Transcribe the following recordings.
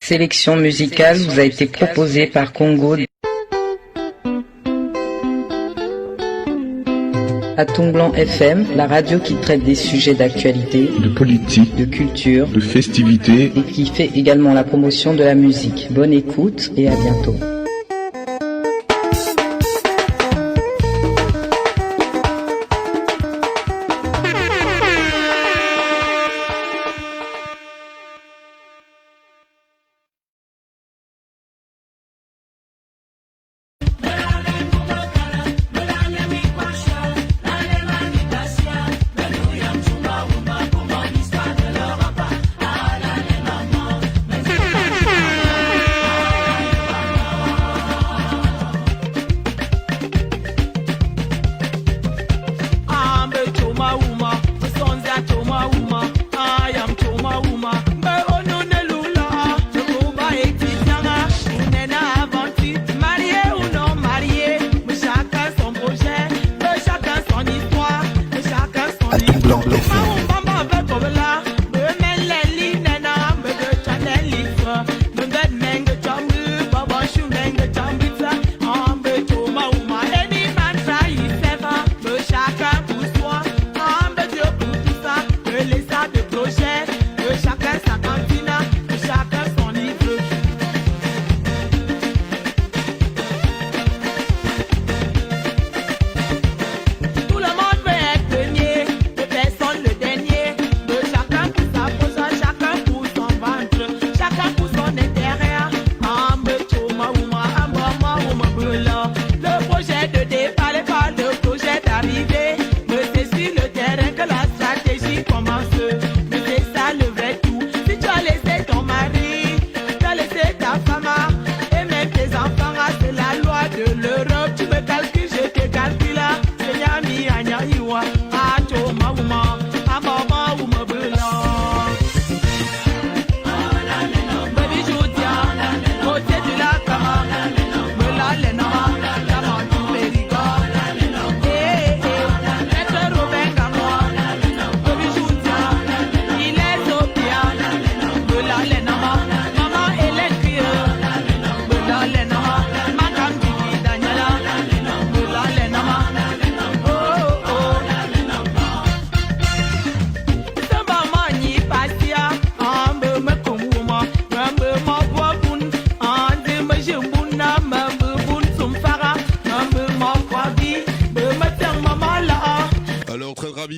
sélection musicale vous a été proposée par Congo. À Tomblant FM, la radio qui traite des sujets d'actualité, de politique, de culture, de festivité et qui fait également la promotion de la musique. Bonne écoute et à bientôt.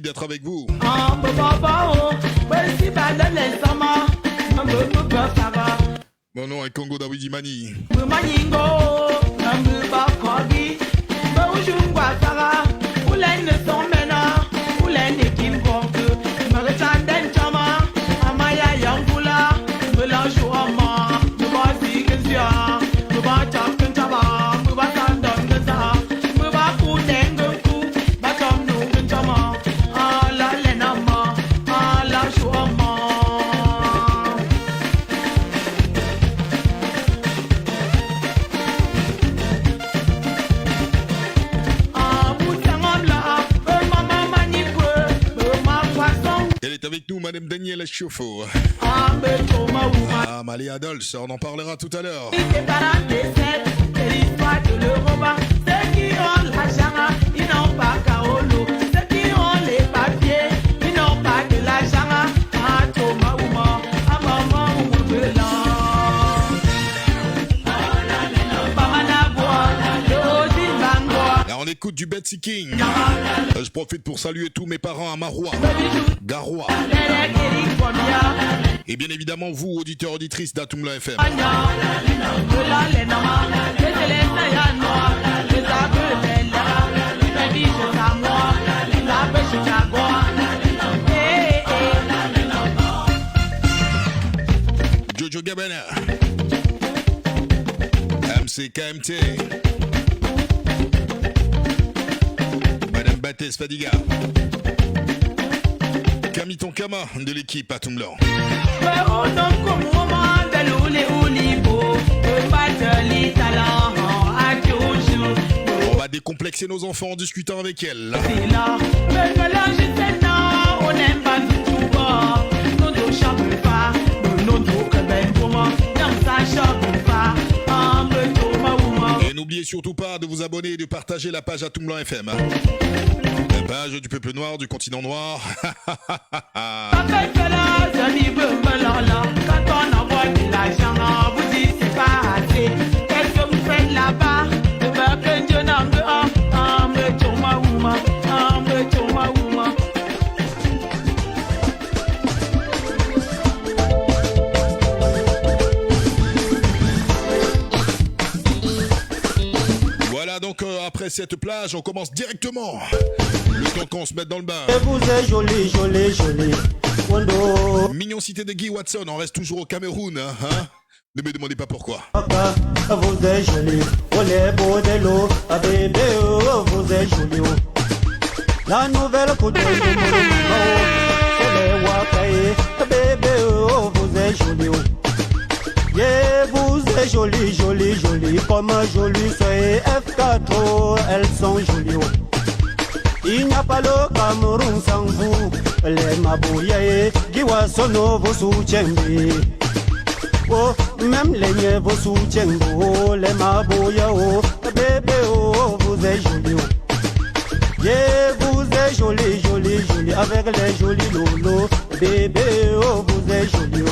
D'être avec vous. Mon nom est Congo Dawidi Mani. Madame Daniela Chauffeau. Ah, Malia Dolce, on en parlera tout à l'heure. Là, on écoute du Betsy King. Je profite pour saluer tous mes parents à Marois, Garoua. Et bien évidemment, vous, auditeurs, auditrices d'Atoumla FM. Jojo Gabana, MCKMT, Madame Bates Fadiga, Camille Tonkama de l'équipe Atoumla. On va décomplexer nos enfants en discutant avec elles. n'oubliez surtout pas de vous abonner et de partager la page Atoum Blanc FM. La page du peuple noir, du continent noir. Quand on envoie de l'argent, vous dites c'est pas assez. Qu'est-ce que vous faites là-bas? Le beurre que Dieu n'en veut pas. Voilà, donc après cette plage, on commence directement. Le temps qu'on se mette dans le bain. Et vous êtes joli, joli, joli. Wando. Mignon cité de Guy Watson, on reste toujours au Cameroun, hein? Ne me demandez pas pourquoi. Vous êtes joli. Oh les beaux de l'eau. Ah bébé, oh, vous êtes joli. La nouvelle coupe de c'est les Wakaï. Ah bébé, oh, vous êtes joli. Yeah, vous êtes joli, joli, joli. Comme joli, soyez F4, oh, elles sont jolies. Il n'y a pas le Cameroun sans vous. Les Mabouyaï, Giwasono vous soutiennent. Oh, même les miens vous soutiennent. Oh, les Mabouyaï, oh, bébé, oh, vous êtes joli. Yeah, vous êtes joli, joli, joli. Avec les jolis lolos. Bébé, oh, vous êtes joli.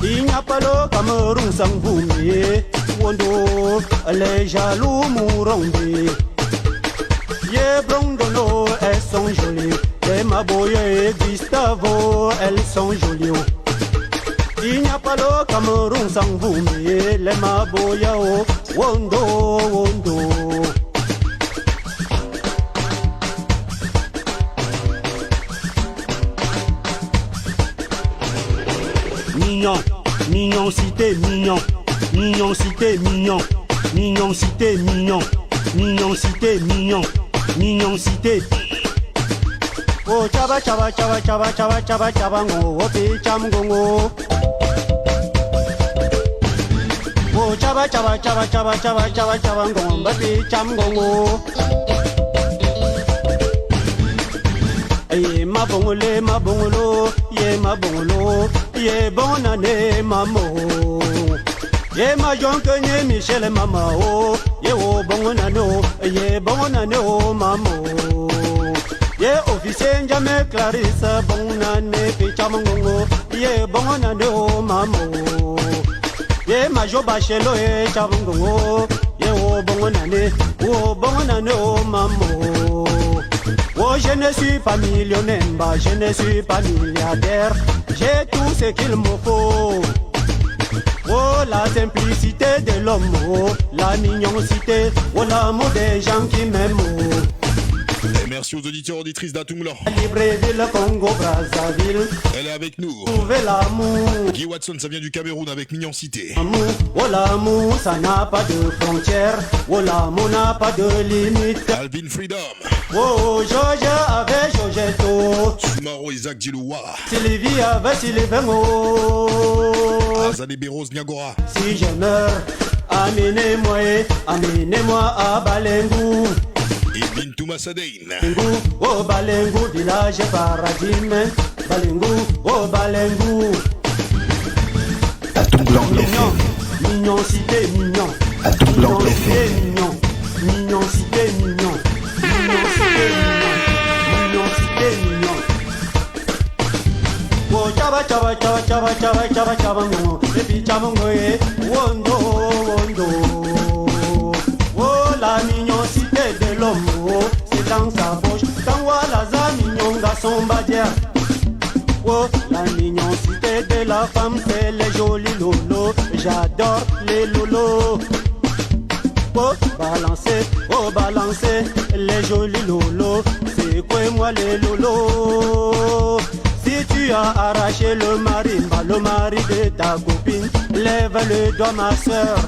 Il n'y a pas le Cameroun sans vous. Mais, Wando, les jaloux mourront. Yeah, Brondolo, elles sont jolies. Les Maboya et Gustavo, elles sont jolies. Il n'y a pas le Cameroun sans vous, mais les Maboya, oh, Wondo, Wondo. Mignon, mignon cité, mignon. Mignon cité, mignon. Mignon cité, mignon. Mignon cité, mignon. Mignon cité. Oh chaba chaba chaba chaba chaba chaba chaba ngo opi cham gongo. Oh chaba chaba chaba chaba chaba chaba chaba ngo opi cham gongo. Ye ma bongolo, ye ma bongolo, ye bonne année maman. Ye ma jonque nye Michel mama oh, ye o bon nano, ye bon nano mamo. Ye officier Njame Clarisse bon nane pichamongo, ye bon nano mamo. Ye ma jo bachelo e chamongo, ye o bon nano mamo. Oh je ne suis pas millionnaire, je ne suis pas milliardaire, j'ai tout ce qu'il me faut. Oh la simplicité de l'homme, oh, la mignoncité, oh l'amour des gens qui m'aiment. Et merci aux auditeurs et auditrices d'Atoum Blanc. Libreville, Congo, Brazzaville. Elle est avec nous. Trouvez l'amour. Guy Watson, ça vient du Cameroun avec Mignon cité. Oh l'amour, ça n'a pas de frontières. Oh l'amour n'a pas de limite. Alvin Freedom. Oh Georges avec Georgetto. Sumaro Isaac Diloua. Sylvie avec Sylvain. Oh. Azadé Béros Niagora. Si je meurs, amenez-moi à Balengou. Ibn Touma Sadein. Balengou, oh Balengou, village paradis. Balengou, oh Balengou. Atoum Blanc FM. Mignon cité, mignon. Atoum Blanc Mignon cité, FM. mignon. Mignon cité, mignon. Mignon cité, mignon. Mignon cité, mignon. Oh chaba chaba chaba chaba chaba chaba chaba mo. Et puis chaba mo eh. Wondo wondo. Oh la mignoncité de l'homme, oh, c'est dans sa bouche. Quand voilà sa mignon garçon badière. Oh la mignoncité de la femme, c'est les jolis lolos. J'adore les lolos. Oh balancer les jolis lolos. C'est quoi moi les lolos? Si tu as arraché le mari de ta copine, lève le doigt ma soeur.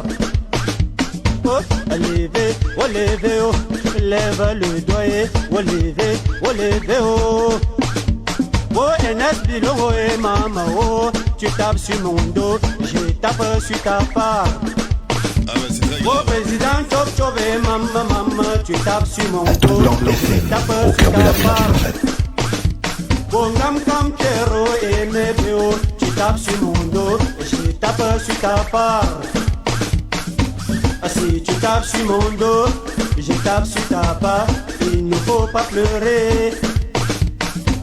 Oh, levez, oh, levez, oh, lève le doigt, oh, levez, oh. Oh, Enes Bilon, oh, et maman, oh, tu tapes sur mon dos, je tape sur ta part. Ah bah c'est très grave. Oh, président, chop, chop, et maman, tu tapes sur mon Atoum dos, Blanc je FM. tape Au sur cœur de ta la ville part. du Lorette. Bongam Kam Kero et Mebeo, tu tapes sur mon dos, je tape sur ta part. Si tu tapes sur mon dos, je tape sur ta part. Il ne faut pas pleurer.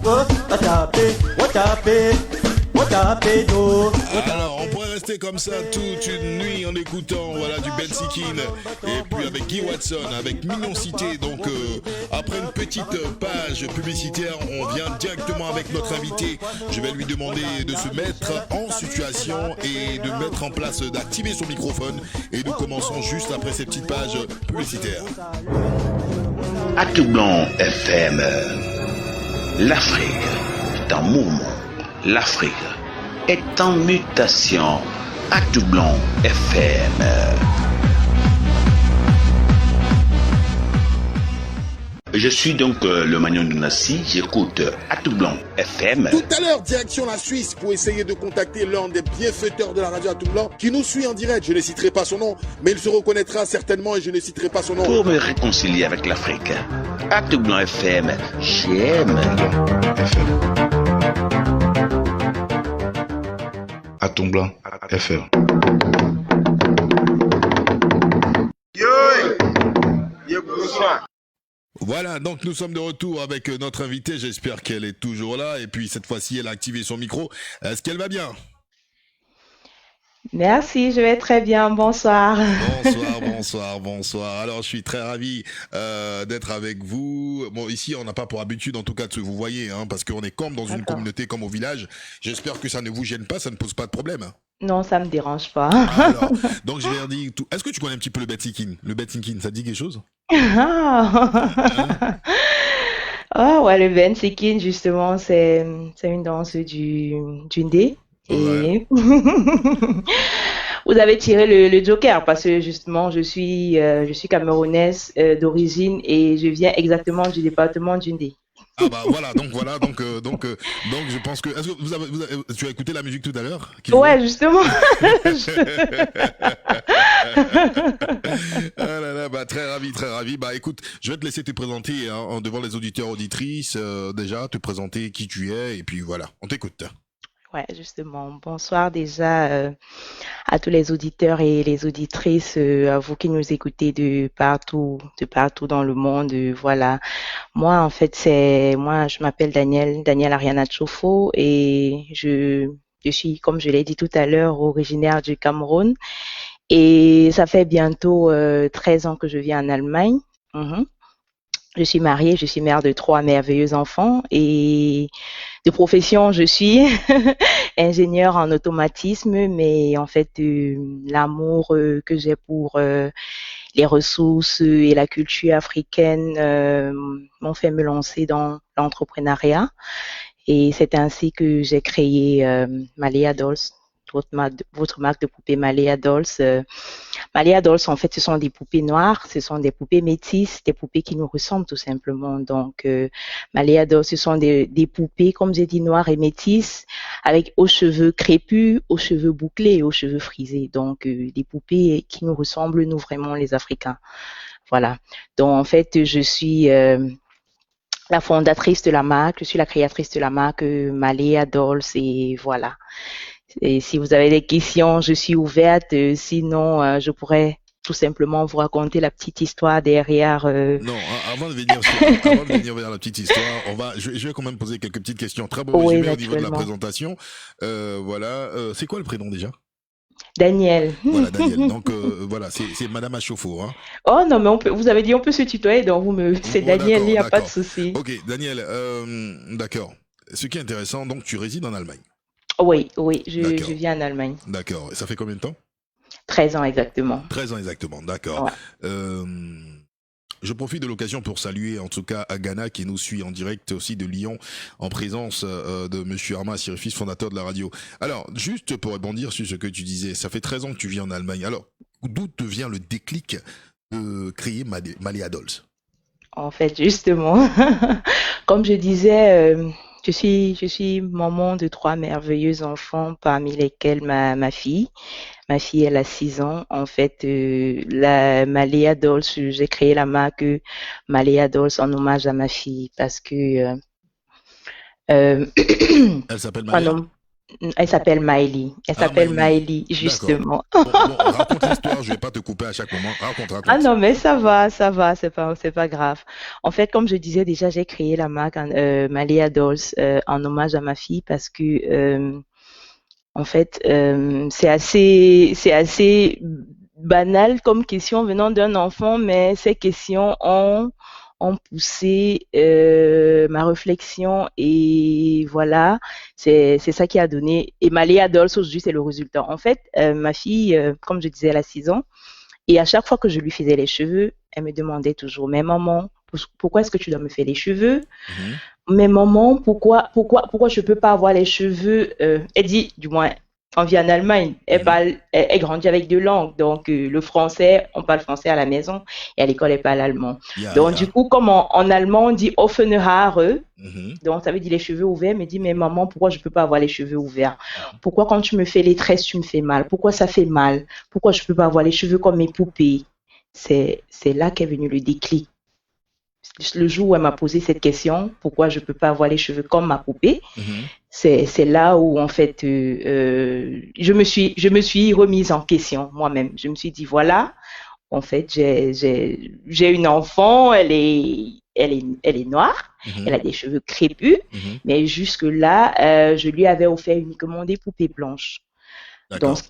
Oh, taper, oh, taper. Alors, on pourrait rester comme ça toute une nuit en écoutant du Ben Sikin et puis avec Guy Watson, avec Mignon Cité. Donc, après une petite page publicitaire, on vient directement avec notre invité. Je vais lui demander de se mettre en situation et de mettre en place, d'activer son microphone. Et nous commençons juste après cette petite page publicitaire. Atoublanc FM. L'Afrique est en mouvement. L'Afrique est en mutation. Atoublanc FM. Je suis donc le Magnon de Nassi, j'écoute Atoublanc FM. Tout à l'heure, direction la Suisse pour essayer de contacter l'un des bienfaiteurs de la radio Atoublanc qui nous suit en direct. Je ne citerai pas son nom, mais il se reconnaîtra certainement et je ne citerai pas son nom. Pour me réconcilier avec l'Afrique, Atoublanc FM, j'aime FM. Atoublanc FM. Voilà, donc nous sommes de retour avec notre invitée. J'espère qu'elle est toujours là. Et puis cette fois-ci, elle a activé son micro. Est-ce qu'elle va bien? Merci, je vais très bien. Bonsoir. Bonsoir. Alors, je suis très ravi d'être avec vous. Bon, ici, on n'a pas pour habitude, en tout cas, de se vous voyez, parce qu'on est comme dans une communauté, comme au village. J'espère que ça ne vous gêne pas, ça ne pose pas de problème. Non, ça me dérange pas. Alors, donc, je vais dire tout. Est-ce que tu connais un petit peu le Betsikin? Le Betsikin, ça te dit quelque chose? Ouais, le Betsikin, justement, c'est une danse du Ndé. Et vous avez tiré le joker parce que justement je suis camerounaise d'origine et je viens exactement du département du Ndé. Ah bah voilà donc je pense que est-ce que tu as écouté la musique tout à l'heure? Ouais, justement. Ah là là, bah très ravi. Bah écoute, je vais te laisser te présenter devant les auditeurs auditrices, déjà te présenter qui tu es et puis voilà, on t'écoute. Ouais, justement. Bonsoir déjà à tous les auditeurs et les auditrices, à vous qui nous écoutez de partout dans le monde. Voilà. Moi, en fait, je m'appelle Daniel Ariana Tchofo et je suis, comme je l'ai dit tout à l'heure, originaire du Cameroun. Et ça fait bientôt 13 ans que je vis en Allemagne. Je suis mariée, je suis mère de 3 merveilleux enfants et de profession, je suis ingénieure en automatisme, mais en fait, l'amour que j'ai pour les ressources et la culture africaine m'ont fait me lancer dans l'entrepreneuriat et c'est ainsi que j'ai créé Maléa Dolls. Votre marque de poupées Maléa Dolls. Maléa Dolls, en fait, ce sont des poupées noires, ce sont des poupées métisses, des poupées qui nous ressemblent tout simplement. Donc, Maléa Dolls, ce sont des poupées, comme j'ai dit, noires et métisses, avec aux cheveux crépus, aux cheveux bouclés et aux cheveux frisés. Donc, des poupées qui nous ressemblent, nous, vraiment, les Africains. Voilà. Donc, en fait, je suis la fondatrice de la marque, je suis la créatrice de la marque Maléa Dolls et voilà. Et si vous avez des questions, je suis ouverte. Sinon, je pourrais tout simplement vous raconter la petite histoire derrière. Non, avant de venir vers la petite histoire, je vais quand même poser quelques petites questions très beau résumé au niveau de la présentation. Voilà, c'est quoi le prénom déjà? Daniel. Voilà, Daniel. Donc voilà, c'est Madame Achofo. Oh non, mais vous avez dit on peut se tutoyer, donc c'est Daniel, il n'y a pas de souci. Ok, Daniel, d'accord. Ce qui est intéressant, donc tu résides en Allemagne. Oui, je vis en Allemagne. D'accord. Et ça fait combien de temps? 13 ans exactement. 13 ans exactement, d'accord. Ouais. Je profite de l'occasion pour saluer en tout cas Agana qui nous suit en direct aussi de Lyon en présence de Monsieur Arma Sirifis, fondateur de la radio. Alors, juste pour rebondir sur ce que tu disais, ça fait 13 ans que tu vis en Allemagne. Alors, d'où te vient le déclic de créer Maléa Dolls? En fait, justement, comme je disais... Je suis maman de 3 merveilleux enfants, parmi lesquels ma fille. Ma fille, elle a 6 ans. En fait, la Maléa Dolls, j'ai créé la marque Maléa Dolls en hommage à ma fille parce que... Elle s'appelle Maléa? Elle s'appelle Maëlie. Elle Ah, s'appelle Maëlie. Maëlie, D'accord. justement. Bon, raconte l'histoire, je vais pas te couper à chaque moment. Raconte, Ah raconte. non, mais ça va, c'est pas grave. En fait, comme je disais déjà, j'ai créé la marque Malia Dolls en hommage à ma fille parce que en fait, c'est assez banal comme question venant d'un enfant, mais ces questions ont poussé ma réflexion et voilà, c'est ça qui a donné. Et Malia Dolls aujourd'hui, c'est le résultat. En fait, ma fille, comme je disais, elle a 6 ans. Et à chaque fois que je lui faisais les cheveux, elle me demandait toujours, mais maman, pourquoi est-ce que tu dois me faire les cheveux? Mhm. Mais maman, pourquoi je peux pas avoir les cheveux? Elle dit, du moins, on vit en Allemagne, Mhm. elle grandit avec deux langues, donc le français, on parle français à la maison, et à l'école, elle parle allemand. Ja, Donc du ja. coup, comme en allemand, on dit offene Haare, Mhm. donc ça veut dire les cheveux ouverts, elle me dit, mais maman, pourquoi je peux pas avoir les cheveux ouverts? Pourquoi quand tu me fais les tresses, tu me fais mal? Pourquoi ça fait mal? Pourquoi je peux pas avoir les cheveux comme mes poupées? C'est là qu'est venu le déclic. Le jour où elle m'a posé cette question, pourquoi je peux pas avoir les cheveux comme ma poupée, Mhm. c'est là où en fait je me suis remise en question moi-même. Je me suis dit voilà, en fait j'ai une enfant, elle est noire, elle Mhm. a des cheveux crépus, Mhm. mais jusque là je lui avais offert uniquement des poupées blanches. Donc, D'accord.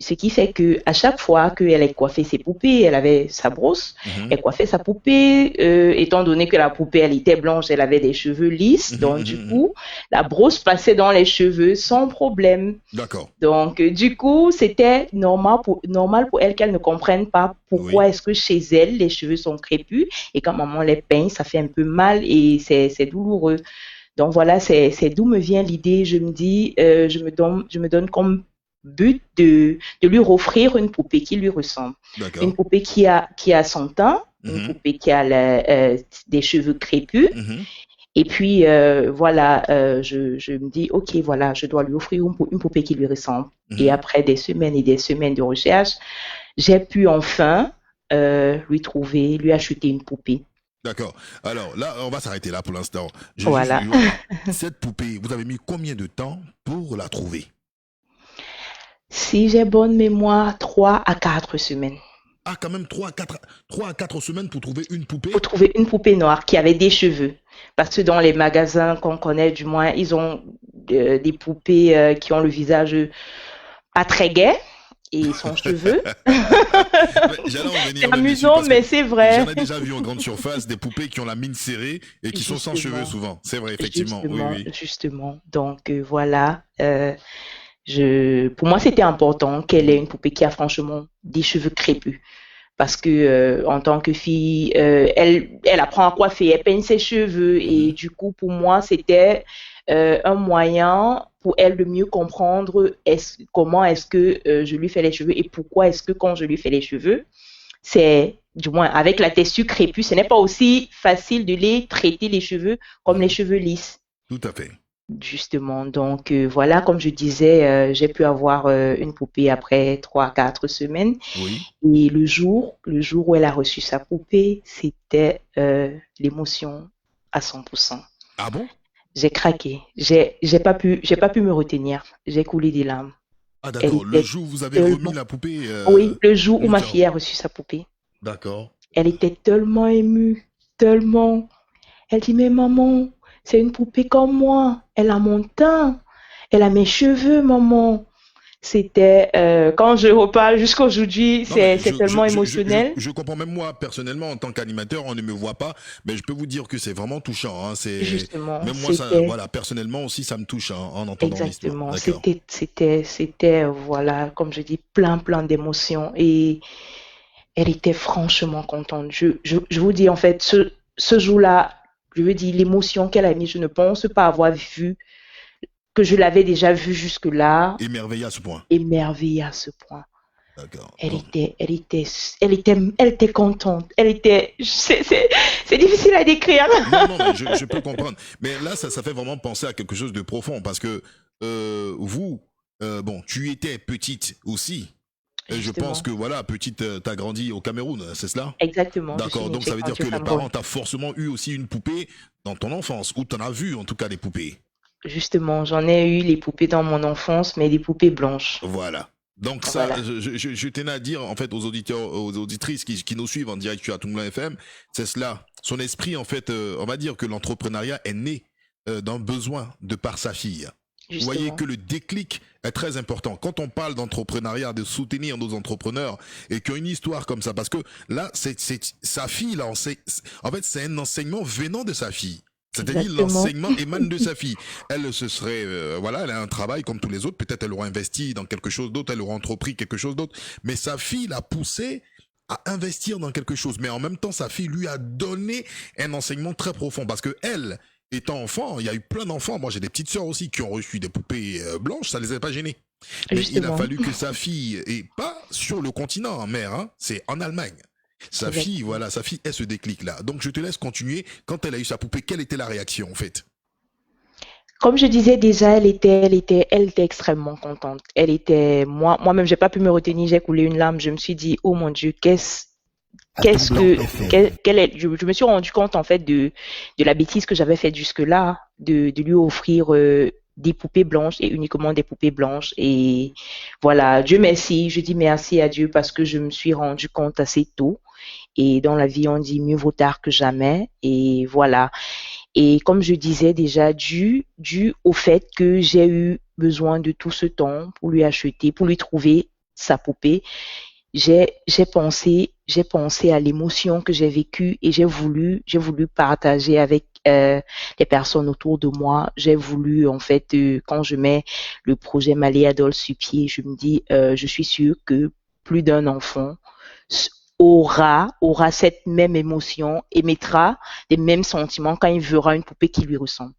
ce qui fait que à chaque fois qu'elle a coiffé ses poupées, elle avait sa brosse, Mhm. elle coiffait sa poupée, étant donné que la poupée, elle était blanche, elle avait des cheveux lisses, Mhm. donc Mhm. du Mhm. coup, la brosse passait dans les cheveux sans problème. D'accord. Donc, du coup, c'était normal pour elle qu'elle ne comprenne pas Oui. pourquoi est-ce que chez elle, les cheveux sont crépus et quand maman les peigne, ça fait un peu mal et c'est douloureux. Donc voilà, c'est d'où me vient l'idée. Je me dis, je me donne comme but de lui offrir une poupée qui lui ressemble. Une D'accord. poupée qui a son teint, une Mhm. poupée qui a des cheveux crépus. Mhm. Et puis, voilà, je me dis, OK, voilà, je dois lui offrir une poupée qui lui ressemble. Et Mhm. après des semaines et des semaines de recherche, j'ai pu enfin lui acheter une poupée. D'accord. Alors là, on va s'arrêter là pour l'instant. Voilà. Voilà. Cette poupée, vous avez mis combien de temps pour la trouver? Si j'ai bonne mémoire, 3 à 4 semaines. Ah, quand même 3 à 4 semaines pour trouver une Pour poupée? trouver une poupée noire qui avait des cheveux. Parce que dans les magasins qu'on connaît, du moins, ils ont des poupées qui ont le visage pas très gai et sans cheveux. Mais j'allais en C'est venir même dessus amusant, parce que mais c'est j'en vrai. ai déjà vu en grande surface des poupées qui ont la mine serrée et qui sont sans cheveux Justement, souvent. C'est vrai, effectivement. Oui, oui. justement. Donc voilà, pour moi, c'était important qu'elle ait Mhm. une poupée qui a franchement des cheveux crépus. Parce que en tant que fille, elle apprend à coiffer, elle peigne ses cheveux et Mhm. du coup pour moi c'était un moyen pour elle de mieux comprendre comment est-ce que je lui fais les cheveux et pourquoi est-ce que quand je lui fais les cheveux, c'est du moins avec la texture crépue, ce n'est pas aussi facile de les traiter les cheveux comme les Mhm. cheveux lisses. Tout à fait. Justement, donc voilà, comme je disais, j'ai pu avoir une poupée après 3 à 4 semaines. Oui. Et le jour où elle a reçu sa poupée, c'était l'émotion à 100%. Ah bon? J'ai craqué. J'ai pas pu me retenir. J'ai coulé des larmes. Ah Elle d'accord. Le était jour où vous avez remis tellement, la poupée, oui, le jour où ma Lucas. fille a reçu sa poupée, D'accord. elle était tellement émue, tellement. Elle dit, mais maman, c'est une poupée comme moi. Elle a mon teint. Elle a mes cheveux, maman. C'était, quand je reparle jusqu'à aujourd'hui, Non, mais c'est tellement émotionnel. je comprends même moi, personnellement, en tant qu'animateur, on ne me voit pas, mais je peux vous dire que c'est vraiment touchant. Hein. Justement, Même moi, ça, c'était voilà, personnellement aussi, ça me touche hein, en entendant l'histoire. exactement, D'accord. voilà, comme je dis, plein d'émotions et elle était franchement contente. Je vous dis, en fait, ce jour-là, je veux dire, l'émotion qu'elle a mis, je ne pense pas avoir vu, que je l'avais déjà vue jusque-là, Émerveillé à ce point. émerveillée à ce point. D'accord. Elle Bon. était, elle était, elle était contente. C'est difficile à décrire. Non, non, mais je peux comprendre. Mais là, ça fait vraiment penser à quelque chose de profond parce que vous, bon, tu étais petite aussi. Et je pense Justement, que voilà, petite, t'as grandi au Cameroun, c'est cela? exactement, D'accord, donc j'ai ça veut dire grandi au que les parents Cameroun. t'ont forcément eu aussi une poupée dans ton enfance, ou t'en as vu en tout cas des poupées. Justement, j'en ai eu les poupées dans mon enfance, mais des poupées blanches. Voilà. Donc ça, Voilà. je tenais à dire en fait aux auditeurs, aux auditrices qui nous suivent en direct sur Atoumla FM, c'est cela. Son esprit, en fait, on va dire que l'entrepreneuriat est né d'un besoin de par sa fille. Vous voyez Justement. que le déclic est très important. Quand on parle d'entrepreneuriat, de soutenir nos entrepreneurs, et qu'une histoire comme ça, parce que là, c'est sa fille, là, en fait, c'est un enseignement venant de sa fille. C'est-à-dire Exactement. l'enseignement émane de sa fille. Elle se serait, voilà, elle a un travail comme tous les autres. Peut-être elle aura investi dans quelque chose d'autre, elle aura entrepris quelque chose d'autre. Mais sa fille l'a poussé à investir dans quelque chose. Mais en même temps, sa fille lui a donné un enseignement très profond parce que elle, étant enfant, il y a eu plein d'enfants. Moi, j'ai des petites sœurs aussi qui ont reçu des poupées blanches. Ça les a pas gênés. Mais il a Justement. fallu que sa fille, et pas sur le continent en mer, hein, c'est en Allemagne. Sa fille, Exactement. voilà, sa fille est ce déclic-là. Donc je te laisse continuer. Quand elle a eu sa poupée, quelle était la réaction en fait? Comme je disais déjà, elle était extrêmement contente. Moi-même, j'ai pas pu me retenir, j'ai coulé une larme. Je me suis dit, oh mon Dieu, qu'est-ce Blanc que, FM. je me suis rendu compte en fait de la bêtise que j'avais faite jusque-là, de lui offrir des poupées blanches et uniquement des poupées blanches. Et voilà, Dieu merci, je dis merci à Dieu parce que je me suis rendu compte assez tôt. Et dans la vie, on dit mieux vaut tard que jamais. Et voilà. Et comme je disais déjà, dû au fait que j'ai eu besoin de tout ce temps pour lui acheter, pour lui trouver sa poupée, j'ai pensé à l'émotion que j'ai vécue et j'ai voulu partager avec les personnes autour de moi. J'ai voulu, en fait, quand je mets le projet Maléa Doll sur pied, je me dis, je suis sûre que plus d'un enfant aura cette même émotion, émettra les mêmes sentiments quand il verra une poupée qui lui ressemble.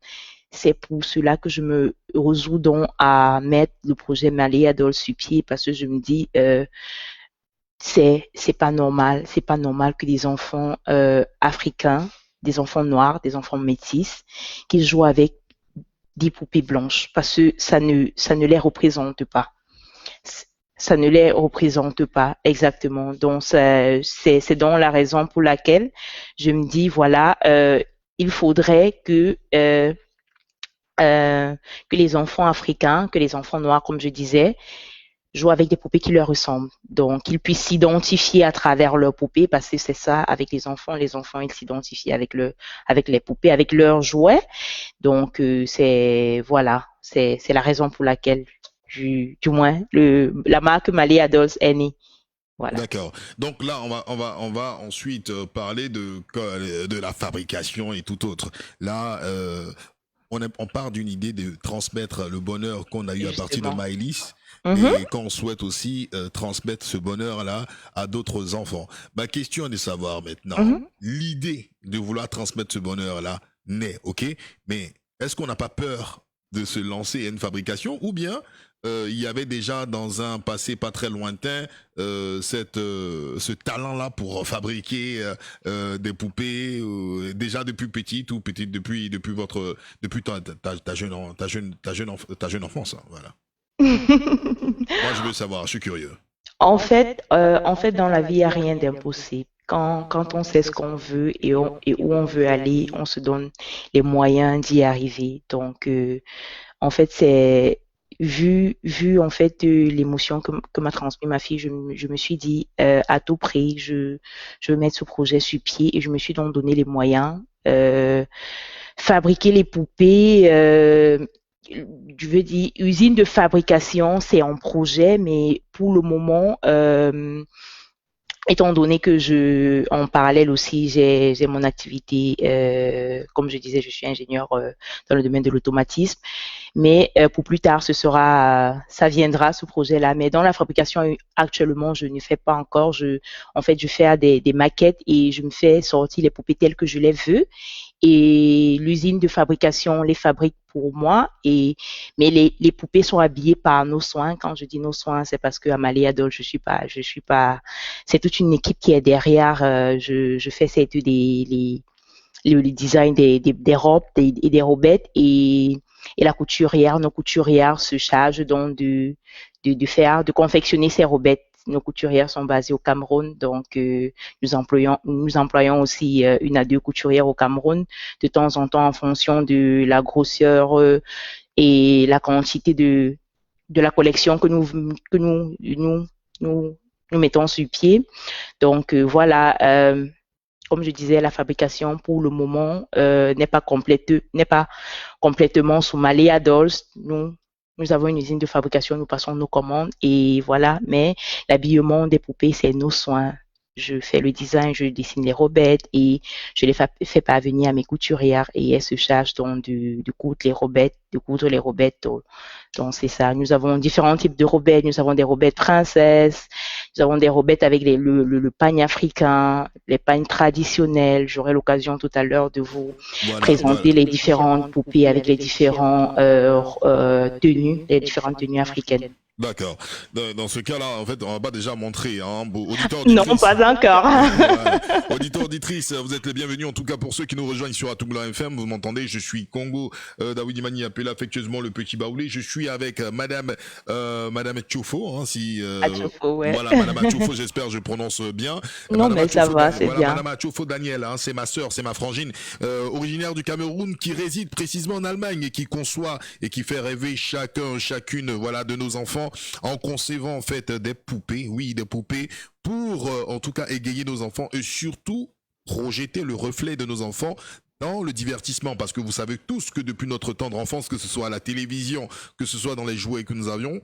C'est pour cela que je me résous donc à mettre le projet Maléa Doll sur pied parce que je me dis, c'est pas normal que des enfants africains, des enfants noirs, des enfants métis, qui jouent avec des poupées blanches parce que ça ne les représente pas. Ça ne les représente pas exactement. Donc c'est donc la raison pour laquelle je me dis voilà, il faudrait que les enfants africains, que les enfants noirs, comme je disais, jouent avec des poupées qui leur ressemblent. Donc, ils puissent s'identifier à travers leurs poupées, parce que c'est ça, avec les enfants, ils s'identifient avec les poupées, avec leurs jouets. Donc, c'est la raison pour laquelle, du moins, la marque Malé Adults est née. Voilà. D'accord. Donc là, on va ensuite parler de la fabrication et tout autre. Là, on part d'une idée de transmettre le bonheur qu'on a eu à partir de Justement. Maëlys. Mhm. Et qu'on souhaite aussi transmettre ce bonheur-là à d'autres enfants. Ma question est de savoir maintenant, Mhm. l'idée de vouloir transmettre ce bonheur-là naît, ok? Mais est-ce qu'on n'a pas peur de se lancer à une fabrication ou bien il y avait déjà dans un passé pas très lointain ce talent-là pour fabriquer des poupées déjà depuis petite ou petite depuis ta jeune enfance, hein, voilà. Moi, je veux savoir, je suis curieux. En fait, dans la vie, il n'y a rien d'impossible. Quand on sait ce qu'on veut et où on veut aller, on se donne les moyens d'y arriver. Donc, en fait, c'est vu en fait l'émotion que m'a transmis ma fille, je me suis dit à tout prix, je veux mettre ce projet sur pied et je me suis donc donné les moyens. Fabriquer les poupées, je veux dire, usine de fabrication, c'est en projet, mais pour le moment, étant donné que en parallèle aussi, j'ai mon activité, comme je disais, je suis ingénieur dans le domaine de l'automatisme, mais pour plus tard, ça viendra ce projet-là. Mais dans la fabrication actuellement, je ne fais pas encore. En fait, je fais des maquettes et je me fais sortir les poupées telles que je les veux. Et l'usine de fabrication les fabrique pour moi. Mais les poupées sont habillées par nos soins. Quand je dis nos soins, c'est parce qu'à Maléa Doll, je suis pas, c'est toute une équipe qui est derrière. Je fais le design des robes et des robettes et nos couturières se chargent donc de confectionner ces robettes. nos couturières sont basées au Cameroun, donc nous employons aussi une à deux couturières au Cameroun de temps en temps en fonction de la grosseur et la quantité de la collection que nous mettons sur pied. Donc voilà, comme je disais, la fabrication pour le moment n'est pas complètement sous Maléa Dolls. Nous avons une usine de fabrication, nous passons nos commandes et voilà. Mais l'habillement des poupées, c'est nos soins. Je fais le design, je dessine les robettes et je les fais parvenir à mes couturières et elles se chargent donc de coudre les robettes. Donc c'est ça. Nous avons différents types de robettes. Nous avons des robettes princesses. Nous avons des robettes avec le pagne africain, les pagnes traditionnels. J'aurai l'occasion tout à l'heure de vous présenter les différentes poupées avec les différentes tenues, les différentes tenues africaines. D'accord. Dans ce cas-là, en fait, on va pas déjà montrer, hein, auditeurs, non, pas encore. Voilà. Auditeurs, auditrices, vous êtes les bienvenus. En tout cas, pour ceux qui nous rejoignent sur Atombla FM, vous m'entendez, je suis Congo, Daoud Imani appelle affectueusement le petit baoulé. Je suis avec Madame Tchofo, hein, Tchofo, ouais. Voilà, Madame Tchofo, j'espère, je prononce bien. Non, Madame mais ça Tchofo, va, c'est voilà, bien. Madame Tchofo Daniel, hein, c'est ma sœur, c'est ma frangine, originaire du Cameroun, qui réside précisément en Allemagne et qui conçoit et qui fait rêver chacune, voilà, de nos enfants en concevant en fait des poupées, oui, des poupées pour en tout cas égayer nos enfants et surtout projeter le reflet de nos enfants dans le divertissement, parce que vous savez tous que depuis notre tendre enfance, que ce soit à la télévision, que ce soit dans les jouets que nous avions,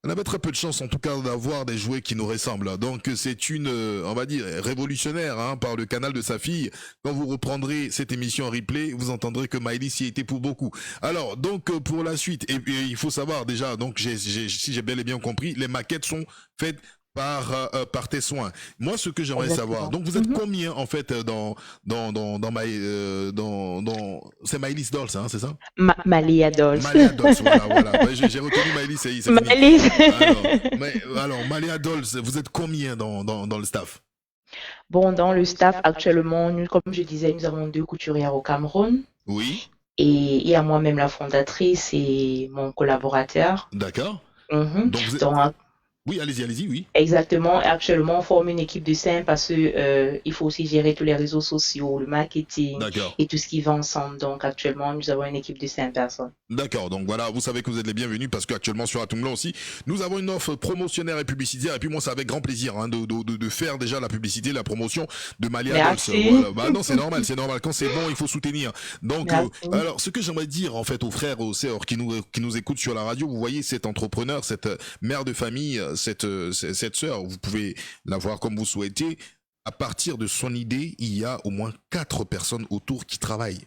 on avait très peu de chance en tout cas d'avoir des jouets qui nous ressemblent. Donc c'est une, on va dire, révolutionnaire, hein, par le canal de sa fille. Quand vous reprendrez cette émission en replay, vous entendrez que Maëlys y était pour beaucoup. Alors donc pour la suite, et il faut savoir déjà, donc si j'ai bel et bien compris, les maquettes sont faites par tes soins. Moi, ce que j'aimerais savoir, donc vous êtes combien en fait dans c'est Maëlys Dolls, hein, c'est ça? Maléa Dolls. Maléa Dolls, voilà. J'ai retenu Maëlys, c'est Maëlys. Alors Maléa Dolls, vous êtes combien dans le staff? Bon, dans le staff actuellement, comme je disais, nous avons 2 couturières au Cameroun. Oui. Et il y a moi-même la fondatrice et mon collaborateur. D'accord. Donc oui, allez-y, oui. Exactement. Actuellement, on forme une équipe de 5 parce que il faut aussi gérer tous les réseaux sociaux, le marketing et tout ce qui va ensemble. Donc, actuellement, nous avons une équipe de 5 personnes. D'accord. Donc, voilà, vous savez que vous êtes les bienvenus parce qu'actuellement, sur Atombla aussi, nous avons une offre promotionnaire et publicitaire. Et puis, moi, c'est avec grand plaisir, hein, de faire déjà la publicité, la promotion de Maléa Dolls. Voilà. Bah, non, c'est normal. Quand c'est bon, il faut soutenir. Donc, alors, ce que j'aimerais dire, en fait, aux frères, aux sœurs qui nous écoutent sur la radio, vous voyez cet entrepreneur, cette mère de famille, cette sœur, vous pouvez la voir comme vous souhaitez. À partir de son idée, il y a au moins 4 personnes autour qui travaillent.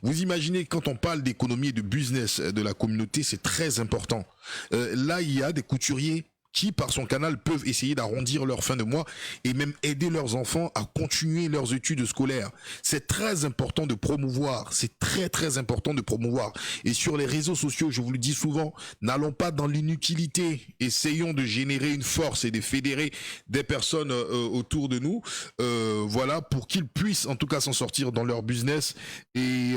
Vous imaginez, quand on parle d'économie et de business de la communauté, c'est très important. Là, il y a des couturiers qui, par son canal, peuvent essayer d'arrondir leur fin de mois et même aider leurs enfants à continuer leurs études scolaires. C'est très important de promouvoir, c'est très très important de promouvoir. Et sur les réseaux sociaux, je vous le dis souvent, n'allons pas dans l'inutilité, essayons de générer une force et de fédérer des personnes autour de nous, voilà, pour qu'ils puissent en tout cas s'en sortir dans leur business. Et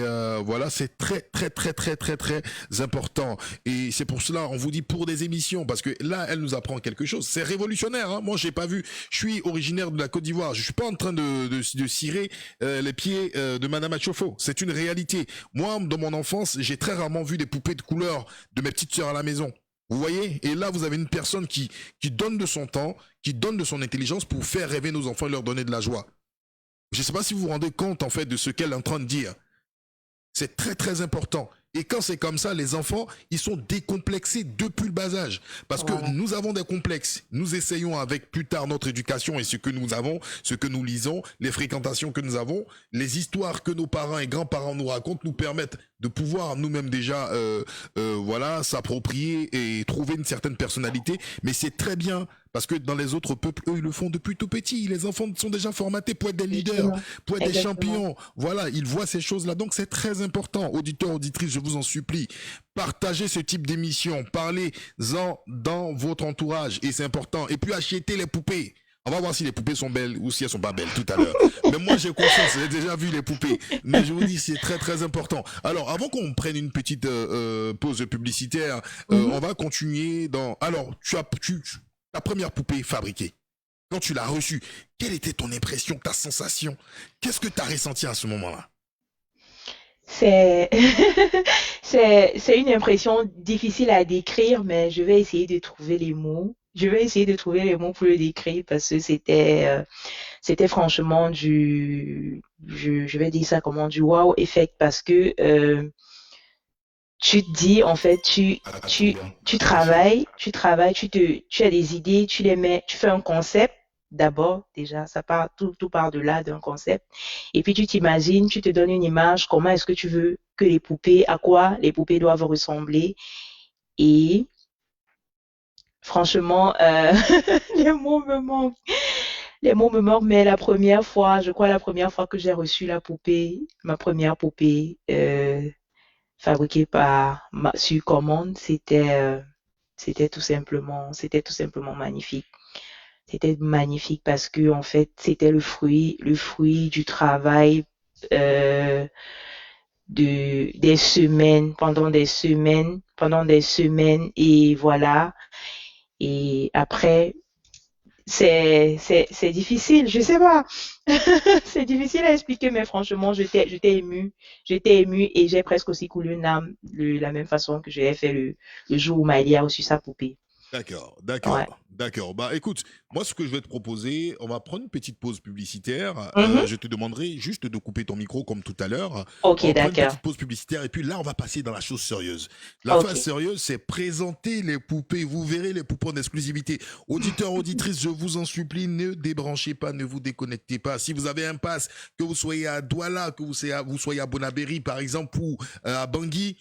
voilà, c'est très très très très très très important. Et c'est pour cela, on vous dit pour des émissions, parce que là, elle nous apprend quelque chose. C'est révolutionnaire, hein. Moi, j'ai pas vu. Je suis originaire de la Côte d'Ivoire. Je suis pas en train de cirer les pieds de Madame Tchofo. C'est une réalité. Moi, dans mon enfance, j'ai très rarement vu des poupées de couleur de mes petites sœurs à la maison. Vous voyez? Et là, vous avez une personne qui donne de son temps, qui donne de son intelligence pour faire rêver nos enfants et leur donner de la joie. Je sais pas si vous vous rendez compte, en fait, de ce qu'elle est en train de dire. C'est très, très important. Et quand c'est comme ça, les enfants, ils sont décomplexés depuis le bas âge. Parce que nous avons des complexes. Nous essayons avec plus tard notre éducation et ce que nous avons, ce que nous lisons, les fréquentations que nous avons, les histoires que nos parents et grands-parents nous racontent nous permettent de pouvoir nous-mêmes déjà voilà, s'approprier et trouver une certaine personnalité. Mais c'est très bien. Parce que dans les autres peuples, eux, ils le font depuis tout petit. Les enfants sont déjà formatés pour être des leaders, pour être des champions. Voilà, ils voient ces choses-là. Donc, c'est très important. Auditeurs, auditrices, je vous en supplie. Partagez ce type d'émission. Parlez-en dans votre entourage. Et c'est important. Et puis, achetez les poupées. On va voir si les poupées sont belles ou si elles sont pas belles tout à l'heure. Mais moi, j'ai confiance. J'ai déjà vu les poupées. Mais je vous dis, c'est très, très important. Alors, avant qu'on prenne une petite pause publicitaire, on va continuer dans... Alors, ta première poupée fabriquée, quand tu l'as reçue, quelle était ton impression, ta sensation? Qu'est-ce que tu as ressenti à ce moment-là? C'est c'est une impression difficile à décrire, mais je vais essayer de trouver les mots. Je vais essayer de trouver les mots pour le décrire parce que c'était franchement je vais dire ça comment, du wow effect parce que tu te dis en fait tu travailles, tu as des idées, tu les mets, tu fais un concept. D'abord, déjà, ça part, tout part de là, d'un concept. Et puis, tu t'imagines, tu te donnes une image, comment est-ce que tu veux que à quoi les poupées doivent ressembler. Et franchement, les mots me manquent. Les mots me manquent, mais la première fois que j'ai reçu ma première poupée fabriquée sur commande, c'était tout simplement magnifique. C'était magnifique parce que en fait, c'était le fruit du travail des semaines, pendant des semaines et voilà. Et après, c'est difficile, je sais pas. C'est difficile à expliquer, mais franchement, j'étais émue et j'ai presque aussi coulé une larme de la même façon que j'ai fait le jour où Maëlia a reçu sa poupée. D'accord. Ouais. Bah écoute, moi ce que je vais te proposer, on va prendre une petite pause publicitaire. Je te demanderai juste de couper ton micro comme tout à l'heure. Ok, on prend une d'accord. petite pause publicitaire et puis là on va passer dans la chose sérieuse. La phase sérieuse, c'est présenter les poupées. Vous verrez les poupées en exclusivité. Auditeurs, auditrices, je vous en supplie, ne débranchez pas, ne vous déconnectez pas. Si vous avez un pass, que vous soyez à Douala, que vous soyez à Bonabéry par exemple ou à Bangui,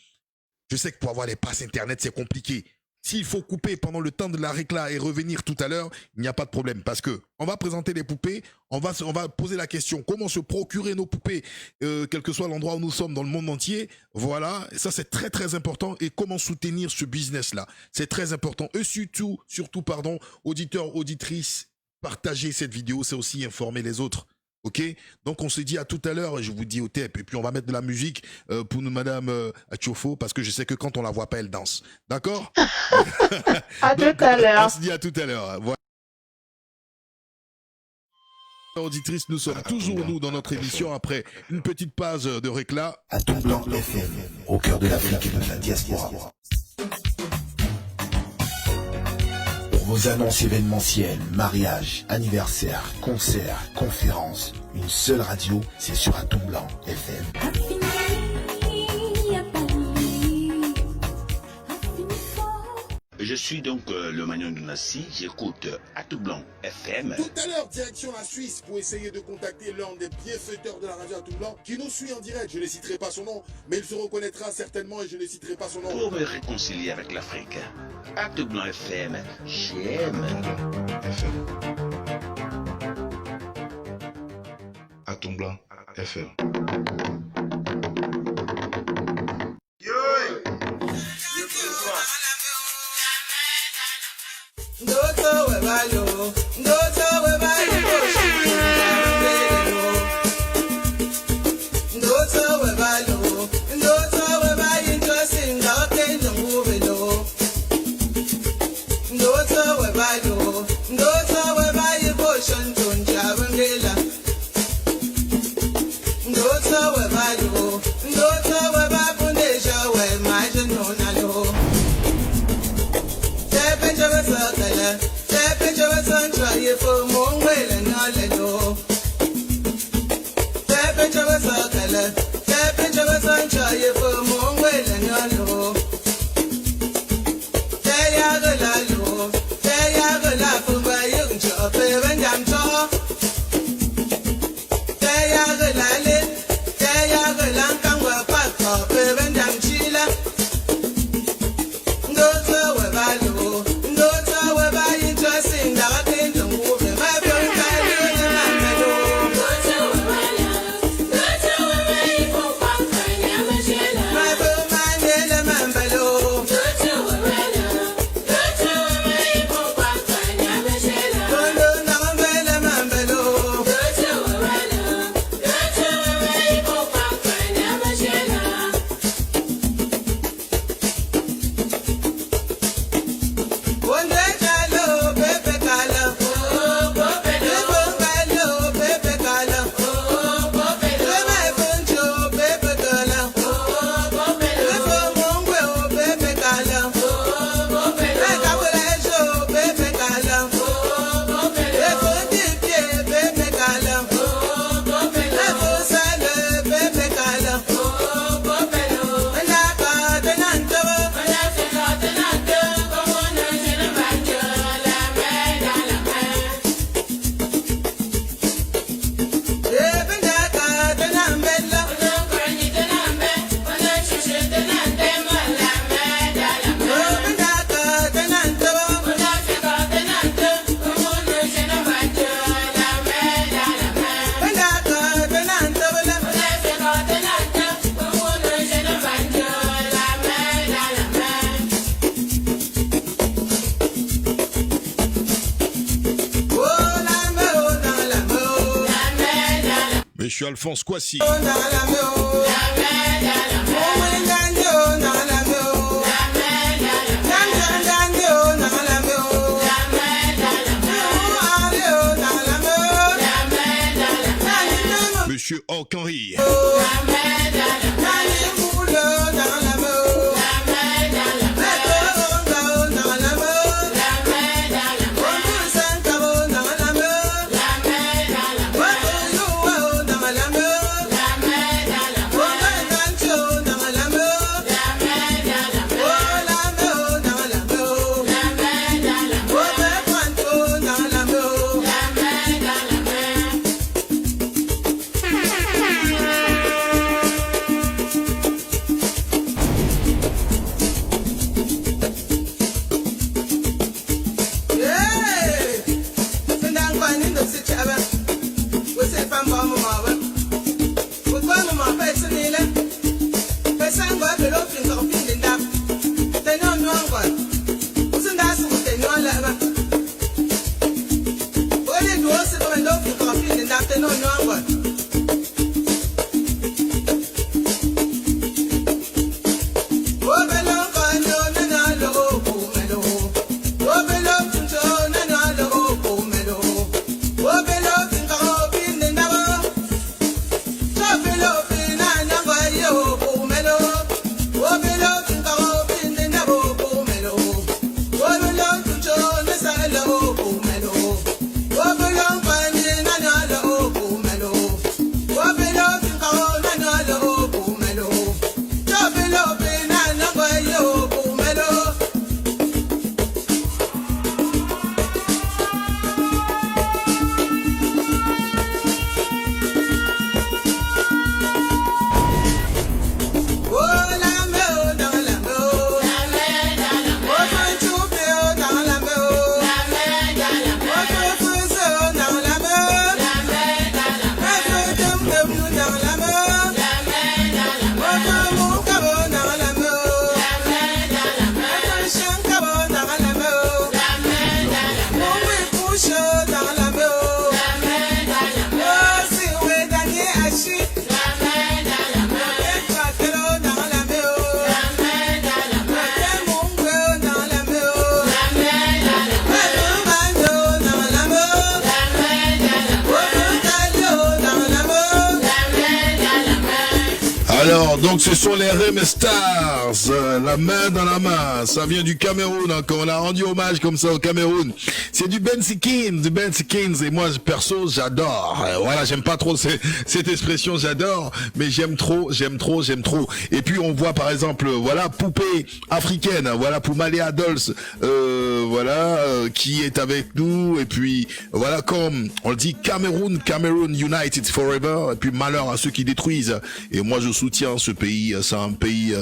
je sais que pour avoir les passes internet c'est compliqué. S'il faut couper pendant le temps de la réclame et revenir tout à l'heure, il n'y a pas de problème parce que on va présenter les poupées, on va poser la question comment se procurer nos poupées, quel que soit l'endroit où nous sommes dans le monde entier. Voilà, ça c'est très très important et comment soutenir ce business là, c'est très important. Et surtout, auditeurs, auditrices, partagez cette vidéo, c'est aussi informer les autres. Ok, donc on se dit à tout à l'heure, je vous dis au TEP, et puis on va mettre de la musique pour nous, Madame Achofo, parce que je sais que quand on la voit pas, elle danse. D'accord? À tout à l'heure. On se dit à tout à l'heure. Voilà. Auditrice, nous sommes toujours nous dans notre émission après une petite pause de réclame. À Tomblant FM, au cœur de l'Afrique et de la diaspora. Vos annonces événementielles, mariages, anniversaires, concerts, conférences. Une seule radio, c'est sur À Tomblant FM. Je suis donc le Magnon de Nassi, j'écoute À Tomblant FM. Tout à l'heure, direction la Suisse pour essayer de contacter l'un des bienfaiteurs de la radio À Tomblant qui nous suit en direct. Je ne citerai pas son nom, mais il se reconnaîtra certainement et je ne citerai pas son nom. Pour me réconcilier avec l'Afrique, À Tomblant FM, j'aime. À Tomblant FM. Step into a Monsieur Alphonse Kwasi. Monsieur Henry. Alors, donc ce sont les Rem Stars, la main dans la main, ça vient du Cameroun, encore on a rendu hommage comme ça au Cameroun. C'est du Bensi Kings, et moi perso j'adore. Voilà, j'aime pas trop cette expression j'adore, mais j'aime trop. Et puis on voit par exemple, voilà, Poupée africaine, voilà, Poumalea Dolls, qui est avec nous, et puis voilà, comme on le dit, Cameroun United Forever, et puis malheur à ceux qui détruisent. Et moi je soutiens ce pays, c'est un pays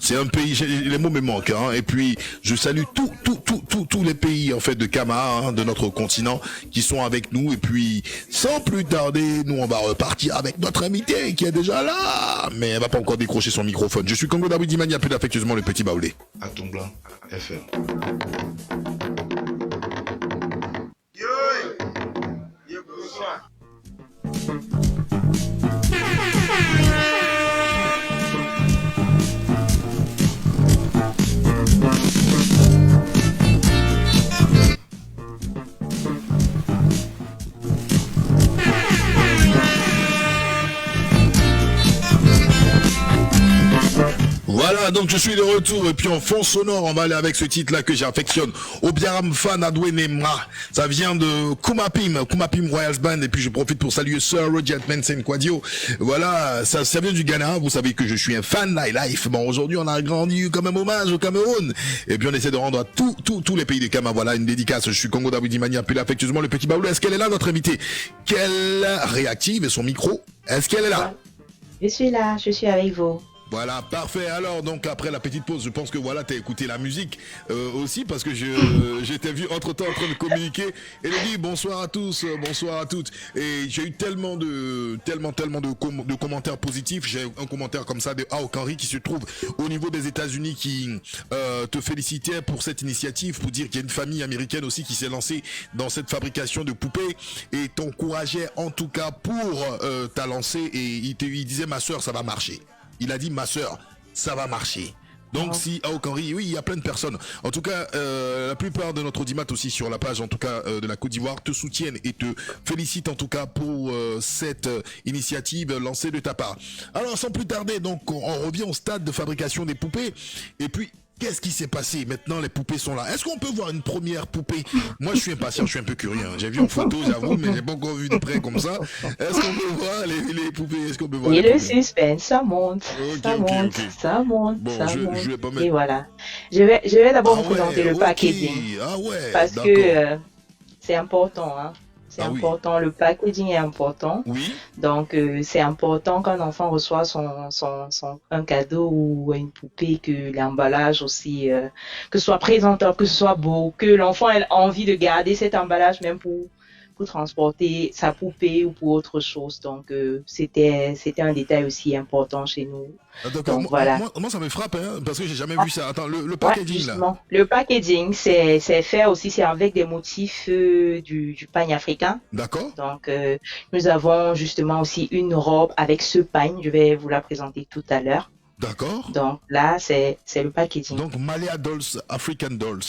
c'est un pays, les mots me manquent, hein. Et puis je salue tous les pays en fait de Kama, hein, de notre continent, qui sont avec nous. Et puis sans plus tarder, nous on va repartir avec notre invité qui est déjà là, mais elle va pas encore décrocher son microphone. Je suis Congo David Dimania, plus affectueusement le petit Baoulé. À ton blanc, FM. Voilà, donc je suis de retour, et puis en fond sonore, on va aller avec ce titre-là que j'affectionne. Obiaram Fan Adwenemra. Ça vient de Kumapim Royals Band, et puis je profite pour saluer Sir Roger Mensen Quadio. Voilà, ça vient du Ghana, vous savez que je suis un fan Nightlife. Bon, aujourd'hui on a grandi comme un hommage au Cameroun, et puis on essaie de rendre à tous les pays de Kama. Voilà, une dédicace. Je suis Congo David Dimania, puis affectueusement le petit Baoulé. Est-ce qu'elle est là, notre invitée? Qu'elle réactive son micro? Est-ce qu'elle est là? Je suis là, je suis avec vous. Voilà, parfait. Alors, donc, après la petite pause, je pense que voilà, t'as écouté la musique aussi, parce que j'étais vu entre-temps en train de communiquer. Et il dit bonsoir à tous, bonsoir à toutes. Et j'ai eu tellement de commentaires positifs. J'ai un commentaire comme ça de Aok Henry qui se trouve au niveau des États-Unis qui te félicitait pour cette initiative, pour dire qu'il y a une famille américaine aussi qui s'est lancée dans cette fabrication de poupées et t'encourageait en tout cas pour ta lancée. Et il disait ma soeur, ça va marcher. Il a dit ma soeur, ça va marcher. Donc si Aok Henry, oui, il y a plein de personnes. En tout cas, la plupart de notre audimat aussi sur la page, en tout cas de la Côte d'Ivoire, te soutiennent et te félicitent en tout cas pour cette initiative lancée de ta part. Alors sans plus tarder, donc on revient au stade de fabrication des poupées. Et puis qu'est-ce qui s'est passé? Maintenant, les poupées sont là. Est-ce qu'on peut voir une première poupée? Moi, je suis impatient, je suis un peu curieux. Hein. J'ai vu en photo, j'avoue, mais j'ai pas encore vu de près comme ça. Est-ce qu'on peut voir les poupées? Est-ce qu'on peut voir Et les le poupées? suspense, ça monte, ça monte, ça monte, Bon, ça je monte. vais pas mettre... Et voilà. Je vais d'abord Ah vous présenter ouais, le ok. packaging. Ah ouais, Parce d'accord. que c'est important, hein. C'est Ah oui. important, le packaging est important. Oui, Donc, c'est important qu'un enfant reçoit un cadeau ou une poupée, que l'emballage aussi, que ce soit présentable, que ce soit beau, que l'enfant ait envie de garder cet emballage même pour transporter sa poupée ou pour autre chose. Donc, c'était un détail aussi important chez nous. ah, d'accord. Donc, voilà. Moi, ça me frappe, hein, parce que j'ai jamais vu ça. Attends, le Ouais, packaging là. justement. Le packaging, c'est fait aussi, c'est avec des motifs du pagne africain. D'accord. Donc, nous avons justement aussi une robe avec ce pagne. Je vais vous la présenter tout à l'heure. D'accord. Donc là, c'est le packaging. Donc Malia Dolls, African Dolls.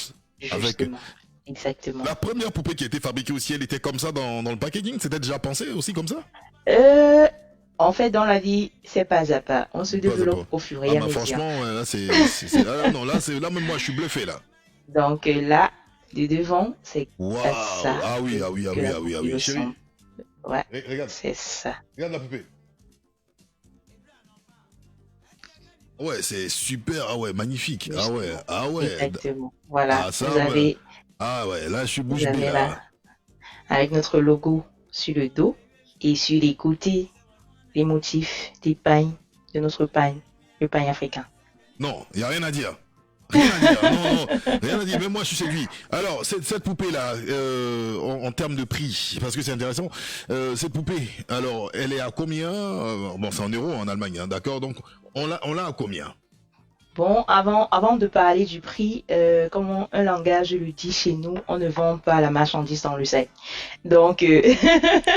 Avec Justement. Exactement. la première poupée qui a été fabriquée aussi, elle était comme ça dans le packaging. C'était déjà pensé aussi comme ça? En fait, dans la vie, c'est pas à pas. On se Pas à développe pas. au fur et Ah à bah mesure. franchement, là non, là même moi je suis bluffé là. Donc là, de devant, c'est Waouh. ça. Ah oui, que la poupée chérie. ressemble. Ouais, Regarde, c'est ça. regarde la poupée. Ouais, c'est super. Ah ouais, magnifique. Ah ouais, ah ouais. Exactement. Voilà. Ah, ça, Vous avez, Ah ouais, là je suis vous bouche bée avez là. là, avec notre logo sur le dos et sur les côtés, les motifs des pagnes, de notre pagne, le pagne africain. Non, il n'y a rien à dire. Rien à dire, non, rien à dire, même moi je suis séduit. Alors, cette poupée-là, en termes de prix, parce que c'est intéressant, cette poupée, alors, elle est à combien? Bon, c'est en euros en Allemagne, hein, d'accord, donc on l'a à combien? Bon, avant de parler du prix, comme un langage le dit chez nous, on ne vend pas la marchandise dans le sac. Donc,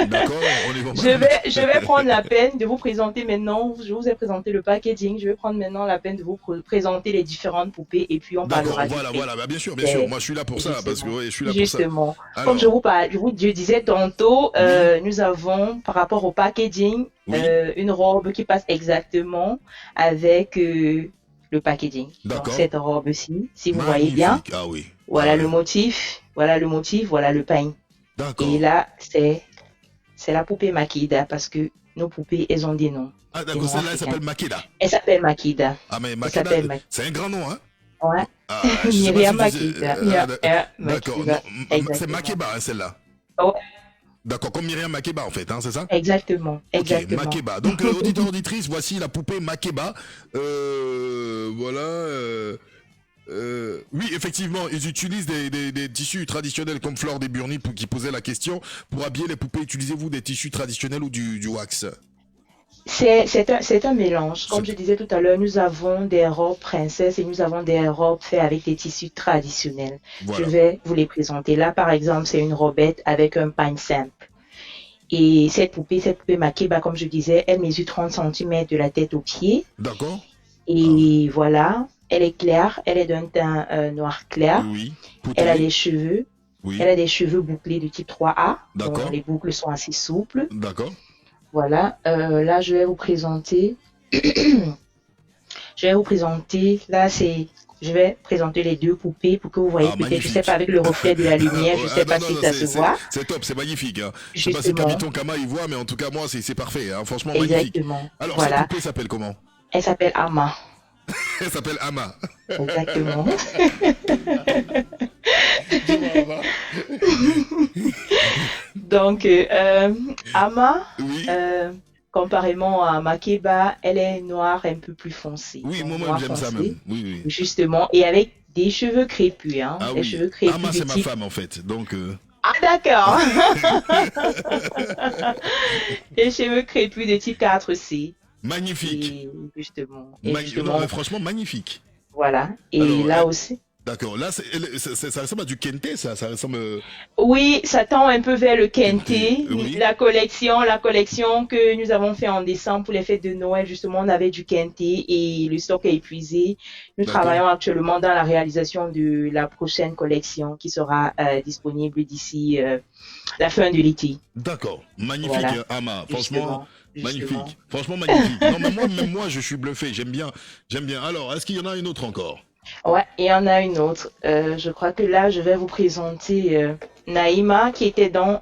D'accord, on est bon. je vais prendre la peine de vous présenter maintenant. Je vous ai présenté le packaging. Je vais prendre maintenant la peine de vous présenter les différentes poupées et puis on D'accord, parlera du prix. voilà, bah, bien sûr, moi je suis là pour ça, parce que ouais, je suis là pour ça. Justement. Alors, Comme je disais tantôt, nous avons, par rapport au packaging, Oui. une robe qui passe exactement avec le packaging. Donc, D'accord. cette robe-ci, si vous voyez bien, magnifique. Ah oui. voilà Ah le ouais. motif, voilà le pagne. D'accord. Et là, c'est la poupée Makida parce que nos poupées, elles ont des noms. Ah des d'accord, noms celle-là elle africains. s'appelle Makeda. Elle s'appelle Makida. Ah mais Elle s'appelle Makeda, c'est un grand nom, hein? Ouais. Ah, je sais pas Myriam si tu sais- Makida. D'accord, Makida. non, c'est Exactement. Makeba, hein, celle-là. Ouais. D'accord, comme Myriam Makeba en fait, hein, c'est ça? Exactement. Ok, Exactement. Makeba. Donc, auditeur, auditrice, voici la poupée Makeba. Voilà. Oui, effectivement, ils utilisent des tissus traditionnels comme Flore des Burnies qui posait la question. Pour habiller les poupées, utilisez-vous des tissus traditionnels ou du wax? C'est un mélange. Comme je disais tout à l'heure, nous avons des robes princesses et nous avons des robes faites avec des tissus traditionnels. Voilà. Je vais vous les présenter. Là, par exemple, c'est une robette avec un pagne simple. Et cette poupée Makeba, comme je disais, elle mesure 30 cm de la tête aux pieds. D'accord. Et voilà, elle est claire, elle est d'un teint noir clair. Oui. Elle a Poutée. des cheveux. Oui. Elle a des cheveux bouclés de type 3A. D'accord. Donc, les boucles sont assez souples. D'accord. Voilà, là je vais vous présenter. Là je vais présenter les deux poupées pour que vous voyez Ah, peut-être, je magnifique. sais pas avec le reflet de la lumière, je Ouais, sais pas non, si non, ça se voit. C'est top, c'est magnifique. Hein. Je sais pas si Justement. Capiton Kama il voit, mais en tout cas moi c'est parfait. Hein. Franchement magnifique. Exactement. Alors Voilà. cette poupée s'appelle comment? Elle s'appelle Ama. Elle s'appelle Ama. Exactement. Donc Ama, Oui. comparément à Makeba, elle est noire un peu plus foncée. Oui, Donc, moi-même noir j'aime ça foncé, même. Oui, oui. justement, et avec des cheveux crépus, hein, Ah des oui. cheveux crépus Ama, de c'est ma type. femme en fait. Donc, Ah, d'accord. Des cheveux crépus de type 4C. magnifique. Et Non, justement, mais franchement, magnifique. voilà. Et Alors, là aussi. d'accord. Là, ça ressemble à du kente, ça. Ça ressemble. Oui, ça tend un peu vers le kente. Oui. La collection que nous avons fait en décembre pour les fêtes de Noël, justement, on avait du kente et le stock est épuisé. Nous D'accord. travaillons actuellement dans la réalisation de la prochaine collection qui sera disponible d'ici la fin de l'été. D'accord. Magnifique, Voilà. Ama. Franchement, Justement. magnifique. Franchement, magnifique. Non, mais même moi, je suis bluffé. J'aime bien. Alors, est-ce qu'il y en a une autre encore? Ouais, il y en a une autre. Je crois que là, je vais vous présenter Naïma qui était dans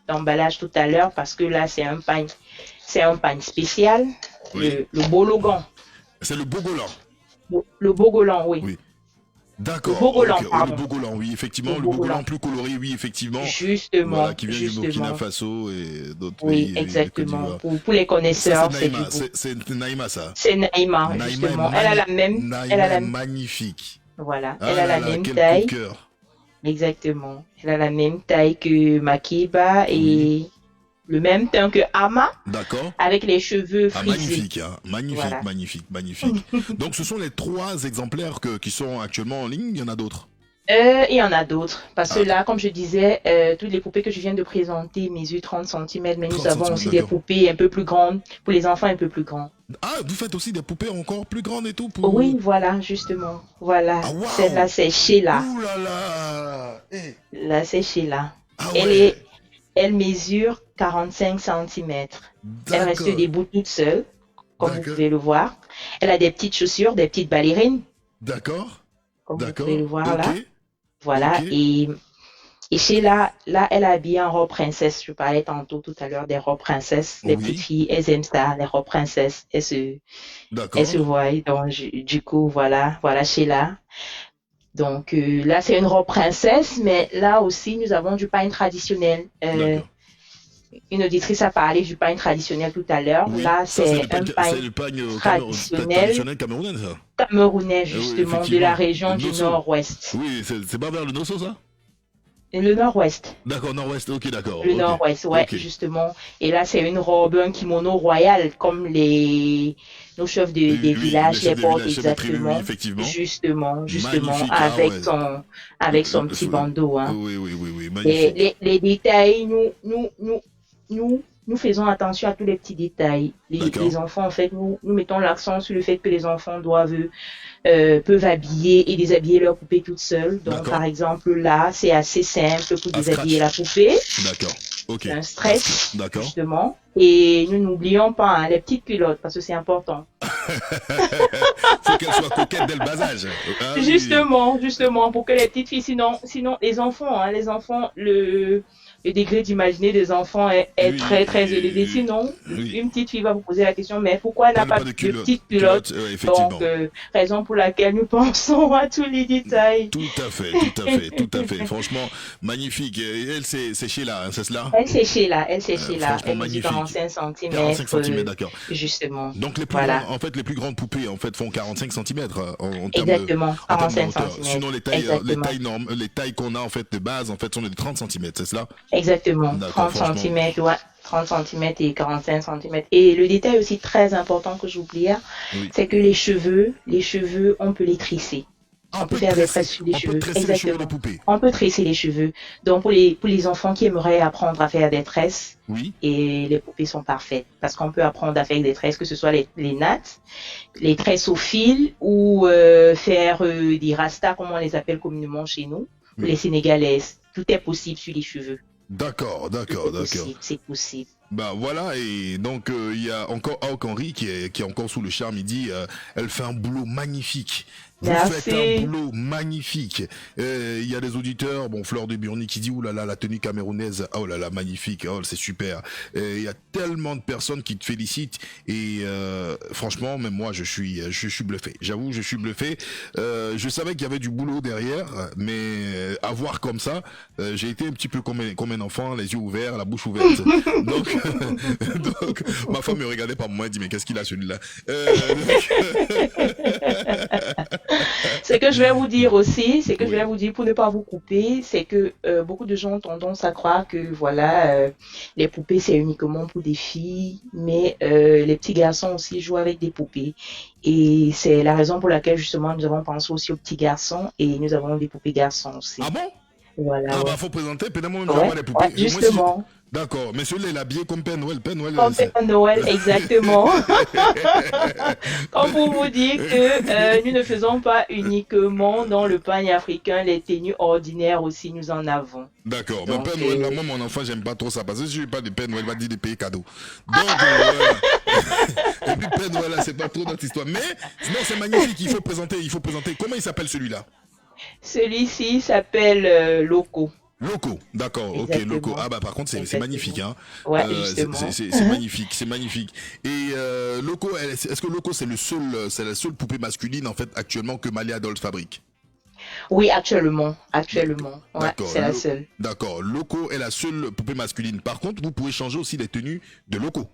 l'emballage tout à l'heure parce que là, c'est un pagne spécial, Oui. le bologan. C'est le Bogolan. Le bogolan, oui. Oui. D'accord. Le Bogolan, Ok. pardon. Le Bogolan, oui, effectivement. Le Le Bogolan Bogolan. plus coloré, oui, effectivement. Justement, Voilà, qui vient du justement. Burkina Faso et d'autres Oui, pays. de Côte exactement. d'Ivoire. Pour les Ça, connaisseurs, c'est c'est Naïma. du C'est Naïma, ça. C'est Naïma, Naïma justement. est Elle a la même, Naïma elle a la est magnifique. voilà, Ah elle a là la là, même quel taille. coup de cœur. Exactement. Elle a la même taille que Makeba et le même teint que Ama, D'accord. avec les cheveux Ah, frisés. magnifique, hein. Magnifique, Voilà. magnifique. Donc, ce sont les 3 exemplaires qui sont actuellement en ligne. Il y en a d'autres. Il y en a d'autres. Parce que Ah. là, comme je disais, toutes les poupées que je viens de présenter mesurent 30 cm, mais nous 30 avons centimètres, aussi des d'accord. poupées un peu plus grandes, pour les enfants un peu plus grands. Ah, vous faites aussi des poupées encore plus grandes et tout pour... Oui, voilà, justement. Voilà. Ah, waouh. Celle-là, c'est Sheila. Ouh là là. Eh. Là, c'est Sheila. Ah Elle ouais. elle mesure 45 cm. Elle reste D'accord. debout toute seule, comme vous D'accord. pouvez le voir. Elle a des petites chaussures, des petites ballerines, D'accord. comme vous D'accord. pouvez le voir là. Ok. Voilà. Ok. Et Sheila, là, elle est habillée en robe princesse. Je parlais tantôt tout à l'heure des robes princesses. Les Oui. petites filles, elles aiment ça, les robes princesses. Elles D'accord. se voient. Donc, du coup, voilà Sheila. Donc, là, c'est une robe princesse, mais là aussi, nous avons du pagne traditionnel. D'accord. Une auditrice a parlé du pagne traditionnel tout à l'heure. Oui. Là, Ça, c'est le un pagne, c'est pagne le pagne traditionnel camerounais, ça. camerounais, oui, justement, de effectivement. la région Le du Nosso. nord-ouest. Oui, c'est pas vers le Nosso, ça? Le nord-ouest. D'accord, nord-ouest. Ok, d'accord. Le ok. nord-ouest, ouais, Ok. justement. Et là, c'est une robe, un kimono royal, comme nos chefs des Oui, villages les les chefs des portent villages, chefs des tribus, exactement. oui, effectivement. Justement, Magnifique, ah avec ouais. avec son petit bandeau, hein. Oui, Et magnifique. les détails, nous faisons attention à tous les petits détails. D'accord. Les enfants, en fait, nous mettons l'accent sur le fait que les enfants peuvent habiller et déshabiller leur poupée toute seule. Donc, D'accord. par exemple, là, c'est assez simple pour Un déshabiller scratch. la poupée. D'accord. Ok. Un stress, D'accord. justement. Et nous n'oublions pas hein, les petites culottes, parce que c'est important. Faut qu'elle soit coquette dès le bas âge. Ah oui. Justement, pour que les petites filles, sinon les enfants, le degré d'imaginer des enfants est Oui, très, très élevé. Sinon, oui. une petite fille va vous poser la question, mais pourquoi elle n'a pas de petites culottes? Ouais, effectivement. Donc, raison pour laquelle nous pensons à tous les détails. Tout à fait. Franchement, magnifique. Et elle, c'est Sheila, hein, c'est cela? Elle, c'est Sheila. franchement, Elle mesure magnifique. 45 cm. 45 cm, d'accord. Justement. Donc les plus Voilà. grandes, en fait, les plus grandes poupées en fait font 45 cm en termes Exactement, en termes de 45 hauteur. cm. Sinon les tailles qu'on a en fait de base en fait sont de 30 cm, c'est cela? Exactement, D'accord, 30 franchement. cm, ouais, 30 cm et 45 cm. Et le détail aussi très important que j'oubliais, Oui. c'est que les cheveux, on peut les tresser. Ah, On peut faire des tresser- tresses sur les on cheveux. peut tresser les cheveux Exactement. des poupées. On peut tresser les cheveux. Donc pour les enfants qui aimeraient apprendre à faire des tresses, Oui. et les poupées sont parfaites parce qu'on peut apprendre à faire des tresses, que ce soit les nattes, les tresses au fil ou faire des rastas, comme on les appelle communément chez nous, ou Oui. les sénégalaises. Tout est possible sur les cheveux. D'accord. C'est possible. Bah voilà, et donc il y a encore Aok Henry qui est encore sous le charme. Il dit elle fait un boulot magnifique. Vous Merci. faites un boulot magnifique. Il y a des auditeurs, bon, Fleur de Burny qui dit, oulala, la tenue camerounaise, oh là là, magnifique, oh, c'est super. Il y a tellement de personnes qui te félicitent et franchement, même moi, je suis bluffé. J'avoue, je suis bluffé. Je savais qu'il y avait du boulot derrière, mais à voir comme ça, j'ai été un petit peu comme un enfant, les yeux ouverts, la bouche ouverte. Donc, Donc, ma femme me regardait par moi et dit, mais qu'est-ce qu'il a celui-là? Ce que je vais vous dire aussi, je vais vous dire pour ne pas vous couper, c'est que beaucoup de gens ont tendance à croire que voilà, les poupées c'est uniquement pour des filles, mais les petits garçons aussi jouent avec des poupées. Et c'est la raison pour laquelle justement nous avons pensé aussi aux petits garçons et nous avons des poupées garçons aussi. Ah bon? Voilà. Ah bah faut présenter, peut-être moi-même je vais avoir les poupées. Ouais, justement. Moi, d'accord, mais celui-là il est habillé comme Père Noël. Comme Père Noël, exactement. Comme pour vous dire que nous ne faisons pas uniquement dans le panier africain, les tenues ordinaires aussi, nous en avons. D'accord, mais Père Noël, là, moi mon enfant, j'aime pas trop ça, parce que si je ne suis pas de Père Noël, il va dire de payer cadeau. Donc, et puis Père Noël, là, c'est pas trop notre histoire. Mais, non, c'est magnifique, il faut présenter. Comment il s'appelle celui-là? Celui-ci s'appelle Loco. Loco, d'accord, ok, Loco. Ah bah par contre c'est magnifique, hein. Ouais, justement. C'est magnifique. Et Loco, est-ce que Loco c'est la seule poupée masculine en fait actuellement que Maléa Dolls fabrique? Oui, actuellement. Ouais, c'est la seule. D'accord, Loco est la seule poupée masculine. Par contre, vous pouvez changer aussi les tenues de Loco.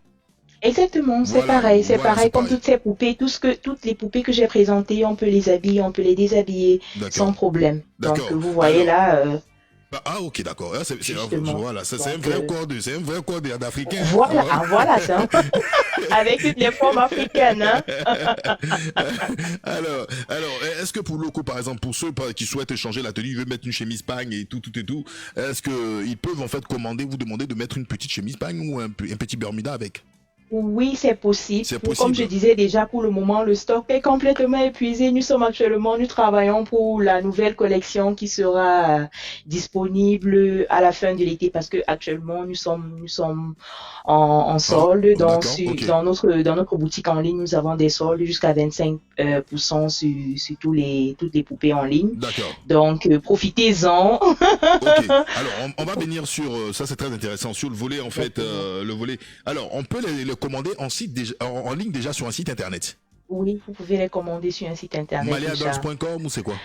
Exactement, c'est pareil comme toutes ces poupées, toutes les poupées que j'ai présentées, on peut les habiller, on peut les déshabiller sans problème. Donc vous voyez là. Ah ok, d'accord. C'est un vrai corps d'Africain. Voilà ça. Avec toutes les formes africaines. Hein. alors, est-ce que pour Loco, par exemple, pour ceux qui souhaitent changer la tenue, ils veulent mettre une chemise pagne et tout, est-ce qu'ils peuvent en fait vous demander de mettre une petite chemise pagne ou un petit Bermuda avec? Oui, c'est possible. Comme je disais déjà, pour le moment, le stock est complètement épuisé. Nous travaillons pour la nouvelle collection qui sera disponible à la fin de l'été parce que actuellement nous sommes en solde. Dans notre boutique en ligne, nous avons des soldes jusqu'à 25% sur toutes les poupées en ligne. D'accord. Donc profitez-en. Ok. Alors on va venir sur ça, c'est très intéressant, sur le volet en fait, le volet. Alors on peut les commander en ligne déjà sur un site internet. Oui, vous pouvez les commander sur un site internet. Maleadolls.com ou c'est quoi?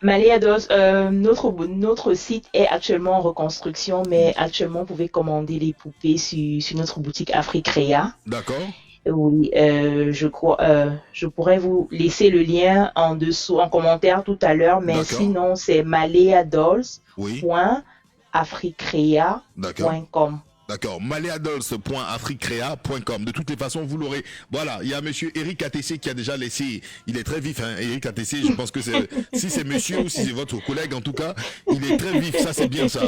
Maleadolls, notre site est actuellement en reconstruction, mais actuellement vous pouvez commander les poupées sur notre boutique Africrea. D'accord. Oui, je pourrais vous laisser le lien en dessous, en commentaire tout à l'heure, mais sinon c'est maleadolls.africrea.com. D'accord, maleadolls.africrea.com. De toutes les façons, vous l'aurez. Voilà, il y a monsieur Eric ATC qui a déjà laissé. Il est très vif, hein. Eric ATC, je pense que si c'est monsieur ou si c'est votre collègue, en tout cas, il est très vif. Ça, c'est bien ça.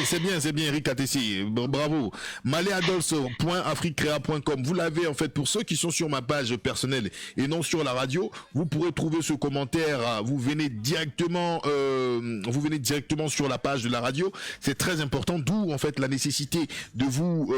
C'est bien Eric ATC. Bravo. maleadolls.africrea.com. Vous l'avez, en fait, pour ceux qui sont sur ma page personnelle et non sur la radio, vous pourrez trouver ce commentaire. Vous venez directement sur la page de la radio. C'est très important, d'où, en fait, la nécessité de vous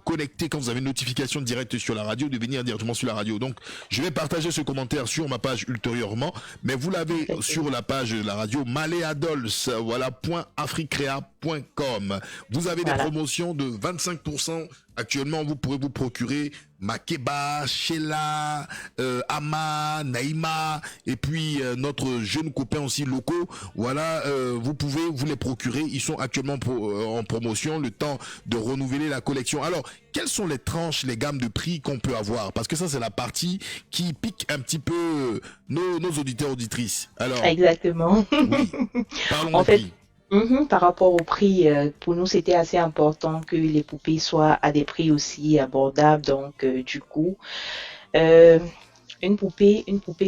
connecter quand vous avez une notification directe sur la radio, de venir directement sur la radio. Donc, je vais partager ce commentaire sur ma page ultérieurement, mais vous l'avez sur la page de la radio Maleadolls, voilà, .africrea.com. Vous avez des promotions de 25%. Actuellement, vous pourrez vous procurer Makeba, Sheila, Ama, Naïma, et puis notre jeune copain aussi Loco. Voilà, vous pouvez vous les procurer. Ils sont actuellement en promotion, le temps de renouveler la collection. Alors, quelles sont les tranches, les gammes de prix qu'on peut avoir? Parce que ça, c'est la partie qui pique un petit peu nos auditeurs, auditrices. Alors, exactement. Oui, parlons en fait, par rapport au prix, pour nous c'était assez important que les poupées soient à des prix aussi abordables. Donc du coup, une poupée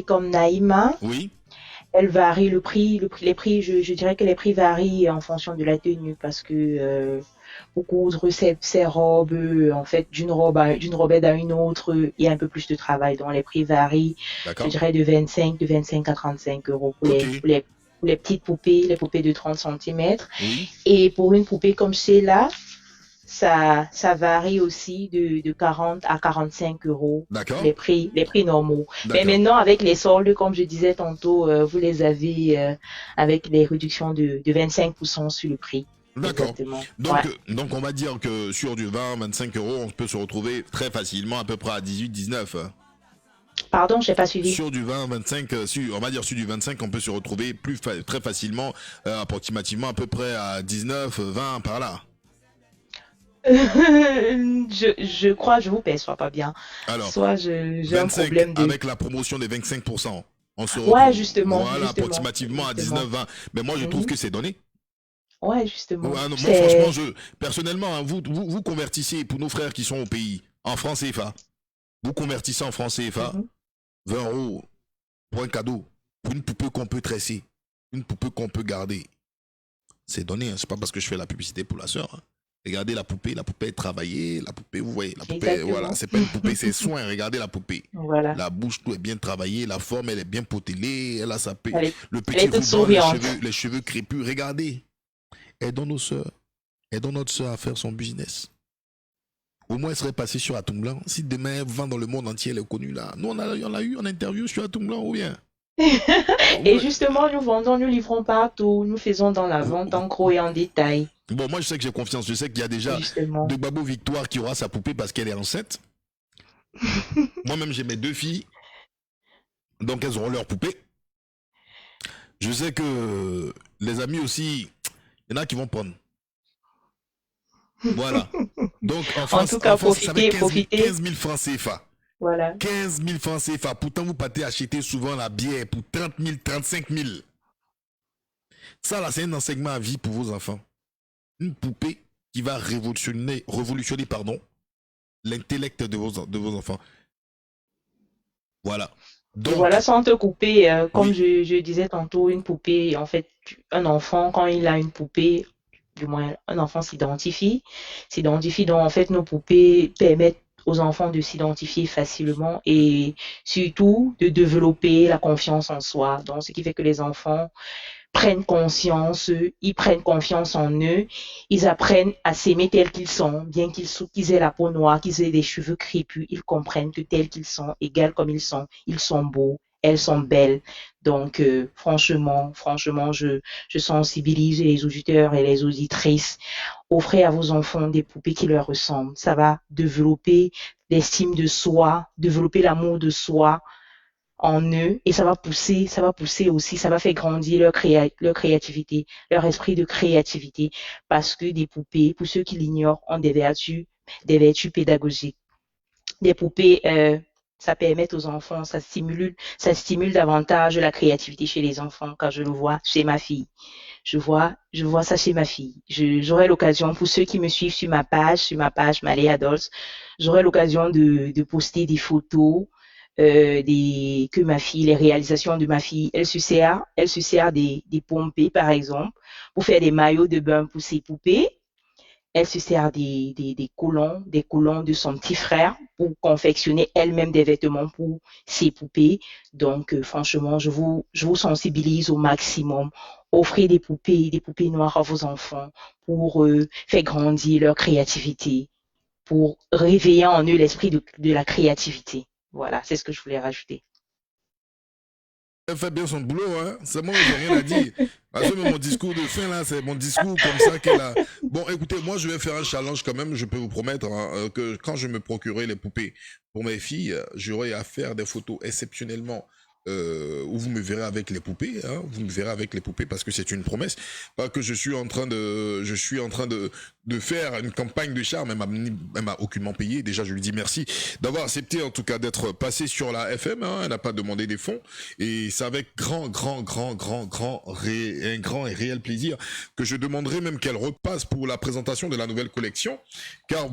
comme Naïma, oui, elle varie les prix. Je dirais que les prix varient en fonction de la tenue parce que pour coudre ces robes, en fait, d'une robette à une autre, il y a un peu plus de travail. Donc les prix varient, je dirais de 25 à 35 euros pour les petites poupées, les poupées de 30 cm. Oui. Et pour une poupée comme celle-là, ça varie aussi de 40 à 45 euros. Les prix normaux. Mais maintenant, avec les soldes, comme je disais tantôt, vous les avez avec les réductions de 25% sur le prix. D'accord. Donc on va dire que sur du 20-25 euros, on peut se retrouver très facilement à peu près à 18-19. Pardon, je n'ai pas suivi. Sur du 20-25, on va dire sur du 25, on peut se retrouver très facilement, approximativement à peu près à 19, 20 par là. Je crois, je vous perçois pas bien. Alors, Soit j'ai un 25 problème de... avec la promotion des 25%. On se Ouais, retrouve, justement, voilà, justement, approximativement à justement. 19-20. Mais moi, je trouve Mhm. que c'est donné. Ouais, justement. Ouais, non, moi, franchement, C'est... personnellement, hein, vous convertissez pour nos frères qui sont au pays en francs CFA. Vous convertissez en francs CFA, Mhm. 20 euros pour un cadeau, pour une poupée qu'on peut tresser, une poupée qu'on peut garder. C'est donné, hein. C'est pas parce que je fais la publicité pour la sœur, hein. Regardez la poupée est travaillée, la poupée, vous voyez, la poupée, Exactement. voilà, c'est pas une poupée, c'est soin, regardez la poupée. Voilà. La bouche, tout est bien travaillé, la forme, elle est bien potelée, elle a sa paix. Elle est, Le elle petit est toute ruban, souriante. les cheveux crépus, regardez. Aidons nos sœurs, aidons notre sœur à faire son business. Au moins, elle serait passée sur Atom Blanc. Si demain, elle vend dans le monde entier, elle est connue là. Nous, on a eu en interview sur Atom Blanc, ou bien. Et justement, nous vendons, nous livrons partout. Nous faisons dans la vente en gros et en détail. Bon, moi, je sais que j'ai confiance. Je sais qu'il y a déjà Justement. de Babo Victoire qui aura sa poupée parce qu'elle est enceinte. Moi-même, j'ai mes 2 filles. Donc, elles auront leur poupée. Je sais que les amis aussi, il y en a qui vont prendre. Voilà. Donc, en France, tout cas, ça fait profitez. 15 000 francs CFA. Voilà. 15 000 francs CFA. Pourtant, vous partez acheter souvent la bière pour 30 000, 35 000. Ça, là, c'est un enseignement à vie pour vos enfants. Une poupée qui va révolutionner l'intellect de vos enfants. Voilà. Donc, Et voilà, sans te couper, comme oui. je disais tantôt, une poupée, en fait, un enfant, quand il a une poupée, du moins, un enfant s'identifie, donc en fait, nos poupées permettent aux enfants de s'identifier facilement et surtout de développer la confiance en soi. Donc, ce qui fait que les enfants prennent conscience, ils prennent confiance en eux, ils apprennent à s'aimer tels qu'ils sont, bien qu'ils aient la peau noire, qu'ils aient des cheveux crépus, ils comprennent que tels qu'ils sont, égales comme ils sont beaux, elles sont belles. Donc, franchement, je sensibilise les auditeurs et les auditrices. Offrez à vos enfants des poupées qui leur ressemblent. Ça va développer l'estime de soi, développer l'amour de soi en eux et ça va pousser aussi, ça va faire grandir leur créativité, leur esprit de créativité parce que des poupées, pour ceux qui l'ignorent, ont des vertus pédagogiques. Des poupées, ça permet aux enfants, ça stimule davantage la créativité chez les enfants car je le vois chez ma fille. Je vois ça chez ma fille. J'aurai l'occasion, pour ceux qui me suivent sur ma page Malé Adults, j'aurai l'occasion de poster des photos les réalisations de ma fille. Elle se sert des pompées, par exemple, pour faire des maillots de bain pour ses poupées. Elle se sert des colons de son petit frère pour confectionner elle-même des vêtements pour ses poupées. Donc, franchement, je vous sensibilise au maximum. Offrez des poupées noires à vos enfants pour faire grandir leur créativité, pour réveiller en eux l'esprit de la créativité. Voilà, c'est ce que je voulais rajouter. Elle fait bien son boulot, hein. C'est moi, j'ai rien à dire. Parce que mon discours de fin, là, c'est mon discours comme ça qu'elle a. Bon, écoutez, moi, je vais faire un challenge quand même. Je peux vous promettre hein, que quand je me procurerai les poupées pour mes filles, j'aurai à faire des photos exceptionnellement où vous me verrez avec les poupées, hein, vous me verrez avec les poupées parce que c'est une promesse, pas que je suis en train de faire une campagne de charme, elle m'a aucunement payé, déjà je lui dis merci d'avoir accepté en tout cas d'être passé sur la FM, hein, elle n'a pas demandé des fonds, et c'est avec un grand et réel plaisir que je demanderai même qu'elle repasse pour la présentation de la nouvelle collection, car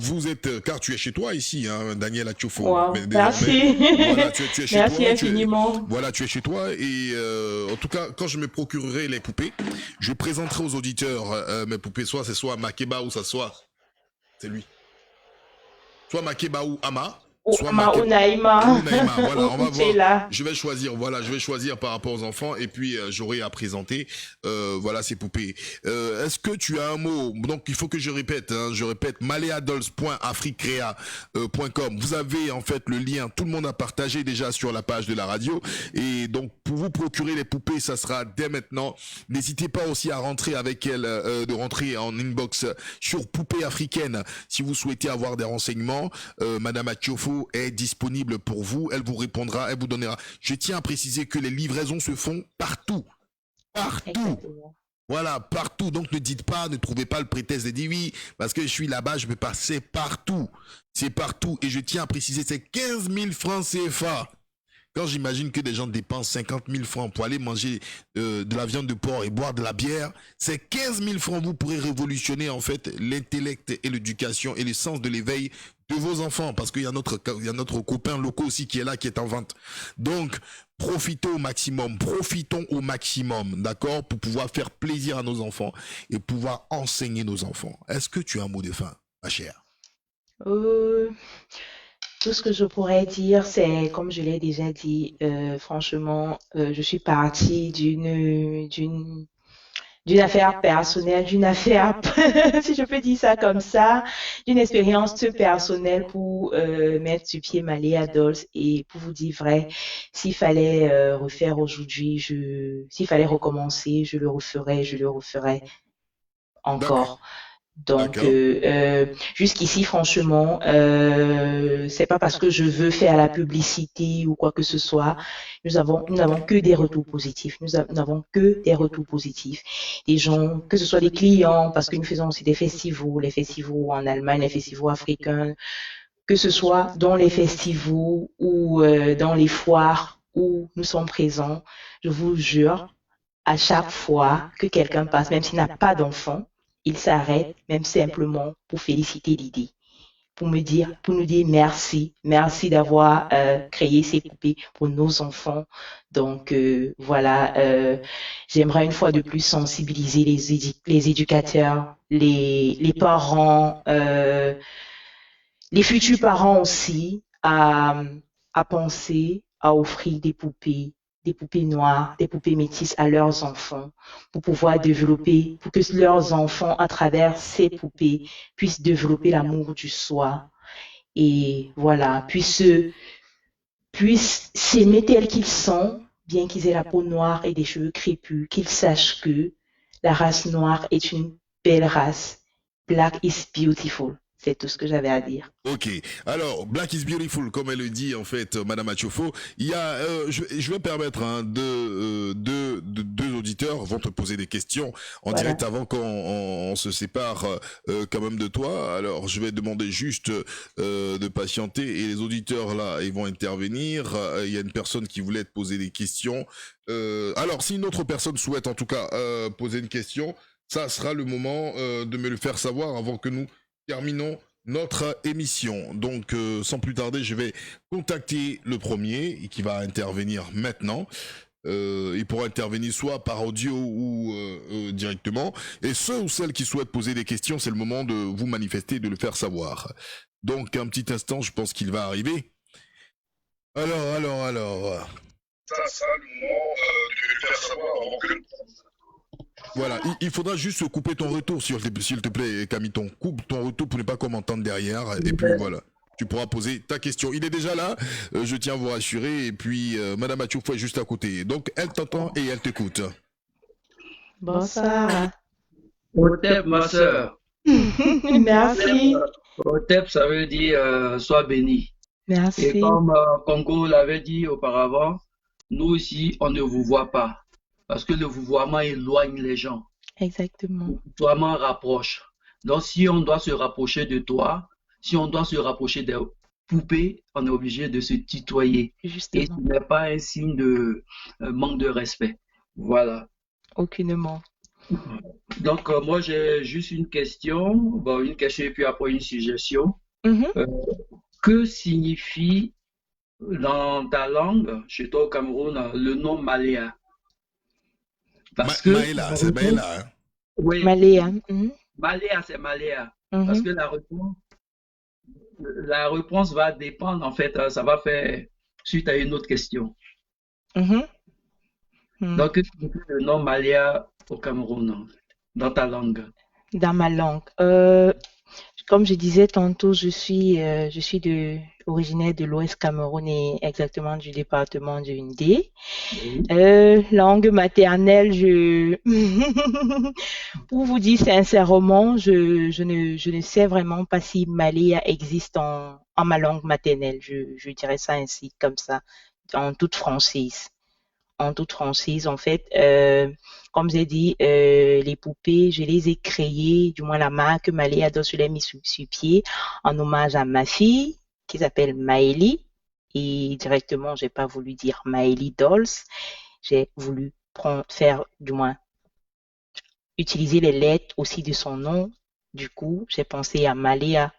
tu es chez toi ici, hein, Daniel Atchofo. Wow, merci. Voilà, tu es chez merci toi. Infiniment. Voilà, tu es chez toi et en tout cas, quand je me procurerai les poupées, je présenterai aux auditeurs mes poupées, soit Makeba ou ça soit, c'est lui. Soit Makeba ou Ama. Soit Naïma. Voilà, on va voir. Je vais choisir par rapport aux enfants et puis j'aurai à présenter voilà ces poupées. Est-ce que tu as un mot? Donc il faut que je répète, maleadults.africrea.com. Vous avez en fait le lien, tout le monde a partagé déjà sur la page de la radio et donc pour vous procurer les poupées, ça sera dès maintenant. N'hésitez pas aussi à rentrer avec elle, de rentrer en inbox sur Poupée Africaine si vous souhaitez avoir des renseignements. Madame Atchofo est disponible pour vous, elle vous répondra, elle vous donnera. Je tiens à préciser que les livraisons se font partout. Exactement. Voilà, partout. Donc ne trouvez pas le prétexte de dire oui, parce que je suis là-bas, je peux passer partout. C'est partout. Et je tiens à préciser, c'est 15 000 francs CFA. Quand j'imagine que des gens dépensent 50 000 francs pour aller manger de la viande de porc et boire de la bière, c'est 15 000 francs. Vous pourrez révolutionner en fait l'intellect et l'éducation et le sens de l'éveil de vos enfants, parce qu'il y a notre copain local aussi qui est là, qui est en vente. Donc, profitons au maximum, d'accord, pour pouvoir faire plaisir à nos enfants et pouvoir enseigner nos enfants. Est-ce que tu as un mot de fin, ma chère? Tout ce que je pourrais dire, c'est, comme je l'ai déjà dit, franchement, je suis partie d'une affaire personnelle, d'une affaire, si je peux dire ça comme ça, d'une expérience personnelle pour mettre sur pied Maléa Dolls. Et pour vous dire vrai, s'il fallait refaire aujourd'hui, s'il fallait recommencer, je le referais encore. Donc, jusqu'ici, franchement, c'est pas parce que je veux faire la publicité ou quoi que ce soit. Nous n'avons que des retours positifs. Nous n'avons que des retours positifs. Des gens, que ce soit des clients, parce que nous faisons aussi des festivals, les festivals en Allemagne, les festivals africains, que ce soit dans les festivals ou dans les foires où nous sommes présents. Je vous jure, à chaque fois que quelqu'un passe, même s'il n'a pas d'enfant, il s'arrête même simplement pour féliciter l'idée, pour nous dire merci d'avoir créé ces poupées pour nos enfants. Donc voilà, j'aimerais une fois de plus sensibiliser les éducateurs, les parents, les futurs parents aussi à penser à offrir des poupées noires, des poupées métisses à leurs enfants pour pouvoir développer, pour que leurs enfants, à travers ces poupées, puissent développer l'amour du soi et voilà, puissent s'aimer tels qu'ils sont, bien qu'ils aient la peau noire et des cheveux crépus, qu'ils sachent que la race noire est une belle race. Black is beautiful. C'est tout ce que j'avais à dire. Ok. Alors, Black is beautiful, comme elle le dit en fait, Madame Achofo. Il y a, je vais permettre deux auditeurs vont te poser des questions en direct avant qu'on se sépare quand même de toi. Alors, je vais demander juste de patienter et les auditeurs là, ils vont intervenir. Il y a une personne qui voulait te poser des questions. Alors, si une autre personne souhaite en tout cas poser une question, ça sera le moment de me le faire savoir avant que nous terminons notre émission. Donc, sans plus tarder, je vais contacter le premier qui va intervenir maintenant. Il pourra intervenir soit par audio ou directement. Et ceux ou celles qui souhaitent poser des questions, c'est le moment de vous manifester, de le faire savoir. Donc, un petit instant, je pense qu'il va arriver. Alors. Ça sera le moment de le faire savoir avant que... Voilà, il faudra juste couper ton retour, s'il te plaît, Camiton. Coupe ton retour pour ne pas qu'on m'entende derrière. Et puis voilà, tu pourras poser ta question. Il est déjà là, je tiens à vous rassurer. Et puis, Madame Achofo est juste à côté. Donc, elle t'entend et elle t'écoute. Bonsoir. Otep, ma soeur. Merci. Otep, ça veut dire sois béni. Merci. Et comme Congo l'avait dit auparavant, nous ici, on ne vous voit pas. Parce que le vouvoiement éloigne les gens. Exactement. Le vouvoiement rapproche. Donc, si on doit se rapprocher de toi, si on doit se rapprocher des poupées, on est obligé de se tutoyer. Justement. Et ce n'est pas un signe de manque de respect. Voilà. Aucunement. Donc, moi, j'ai juste une question. Bon, une question et puis après une suggestion. Que signifie dans ta langue, chez toi au Cameroun, le nom Maléa? Parce que Maëla, c'est Maëla. Hein? Oui. Maléa. Maléa, c'est Maléa. Parce que la réponse va dépendre, en fait, ça va faire suite à une autre question. Donc, le nom Maléa au Cameroun, dans ta langue? Dans ma langue. Comme je disais tantôt, je suis originaire de l'Ouest Cameroun et exactement du département de Ndé. Langue maternelle, pour vous dire sincèrement, je ne sais vraiment pas si Maléa existe en ma langue maternelle. Je dirais ça ainsi, comme ça, en toute franchise. en toute franchise, en fait, comme j'ai dit, les poupées, je les ai créées, du moins la marque Maléa Dolls, je l'ai mis sur pied en hommage à ma fille qui s'appelle Maëlie. Et directement, j'ai pas voulu dire Maëlie Dolls, j'ai voulu utiliser les lettres aussi de son nom. Du coup, j'ai pensé à Maléa.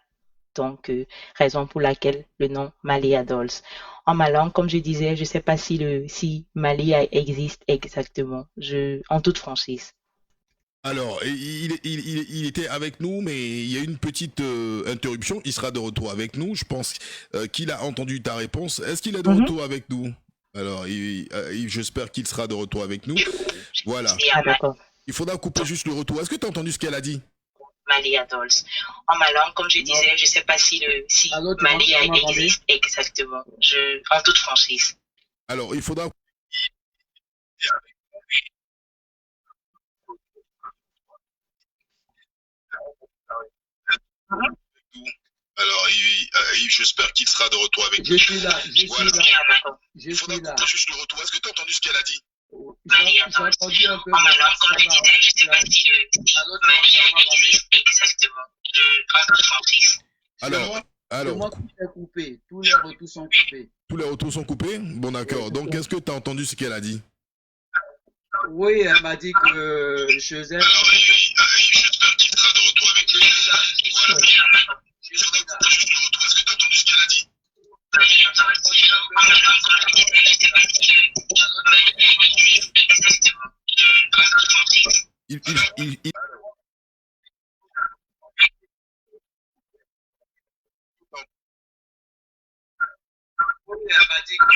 Donc, raison pour laquelle le nom Maléa Dolls. En ma langue, comme je disais, je sais pas si Maléa existe exactement. En toute franchise. Alors, il était avec nous, mais il y a une petite interruption. Il sera de retour avec nous. Je pense qu'il a entendu ta réponse. Est-ce qu'il est de retour avec nous? Alors, j'espère qu'il sera de retour avec nous. Voilà. Ah, d'accord. Il faudra couper juste le retour. Est-ce que tu as entendu ce qu'elle a dit? Maléa Dolls. En ma langue, comme je disais, je sais pas si Maléa existe exactement. En toute franchise. Alors, il faudra... Alors, j'espère qu'il sera de retour avec nous. Je suis là. Il faudra couper juste le retour. Est-ce que tu as entendu ce qu'elle a dit? Maléa Dolls. En ma langue, comme je disais, je sais pas si Maléa existe exactement. En toute franchise. Alors, moi qui t'ai coupé. Tous les retours sont coupés. Tous les retours sont coupés? Bon, d'accord. Donc, est-ce que tu as entendu ce qu'elle a dit? Oui, elle m'a dit que je faisais... J'espère qu'il sera de retour avec nous. Voilà. Il faudra couper juste le retour. Est-ce que tu as entendu ce qu'elle a dit? Elle m'a dit que...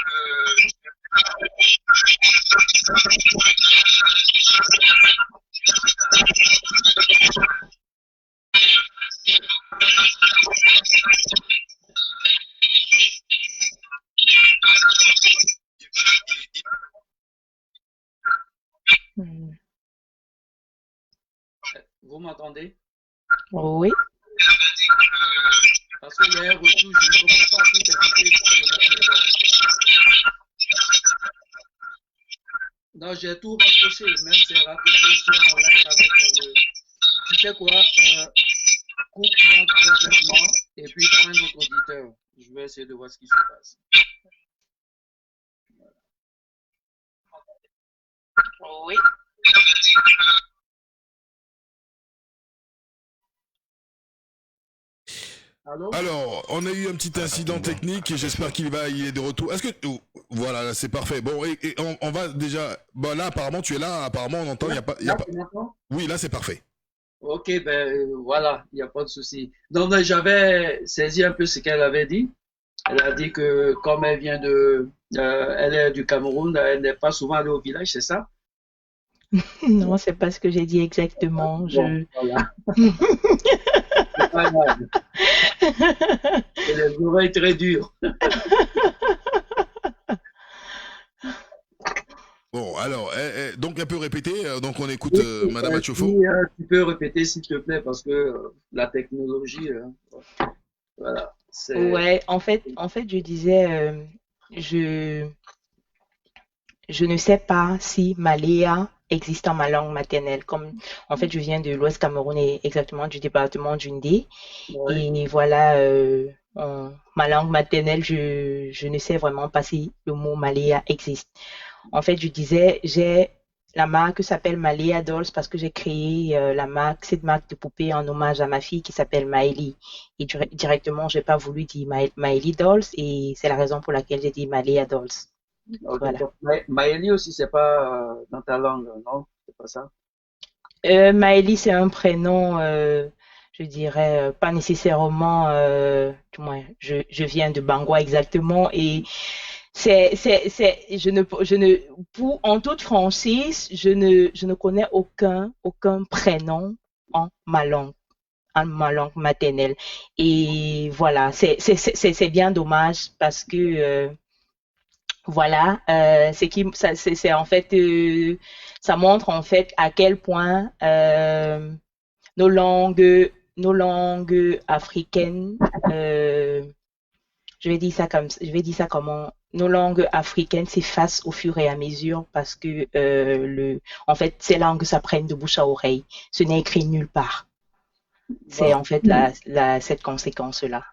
Vous m'entendez? Oui. Parce que les retours, je ne comprends pas tout écouter. Non, j'ai tout rapproché, même c'est rapproché ici en live avec le... Tu sais quoi? Coupe-moi complètement et puis prends un autre auditeur. Je vais essayer de voir ce qui se passe. Oui. Alors, on a eu un petit incident technique et j'espère qu'il est de retour. Est-ce que... Voilà, c'est parfait. Bon, et on va déjà... Bon, là, apparemment, tu es là. Apparemment, on entend. Oui, là, c'est parfait. Ok, ben voilà, il n'y a pas de souci. Donc, j'avais saisi un peu ce qu'elle avait dit. Elle a dit que comme elle vient elle est du Cameroun, elle n'est pas souvent allée au village, c'est ça? Non, c'est pas ce que j'ai dit exactement. Bon, voilà. C'est pas grave. Et les oreilles très dures. Bon, alors, donc elle peut répéter, donc on écoute Madame Achofo. Tu peux répéter s'il te plaît, parce que la technologie, voilà. Ouais, en fait, je disais, je ne sais pas si Maléa existe en ma langue maternelle. Comme, en fait, je viens de l'Ouest Cameroun et exactement du département d'Undé. Ouais. Et voilà, ma langue maternelle, je ne sais vraiment pas si le mot Maléa existe. En fait, je disais, j'ai la marque s'appelle Maléa Dolls parce que j'ai créé cette marque de poupée en hommage à ma fille qui s'appelle Maëlie. Et directement, j'ai pas voulu dire Maëlie Dolls et c'est la raison pour laquelle j'ai dit Maléa Dolls. Okay. Voilà. Maëlie aussi, c'est pas dans ta langue, non? C'est pas ça? Maëlie, c'est un prénom, je dirais, pas nécessairement, du moins, je viens de Bangwa exactement et en toute franchise, je ne connais aucun prénom en ma langue maternelle. Et voilà, c'est bien dommage parce que, voilà, c'est en fait, ça montre en fait à quel point nos langues africaines, je vais dire ça comment nos langues africaines s'effacent au fur et à mesure parce que en fait, ces langues s'apprennent de bouche à oreille. Ce n'est écrit nulle part. C'est en fait cette conséquence-là.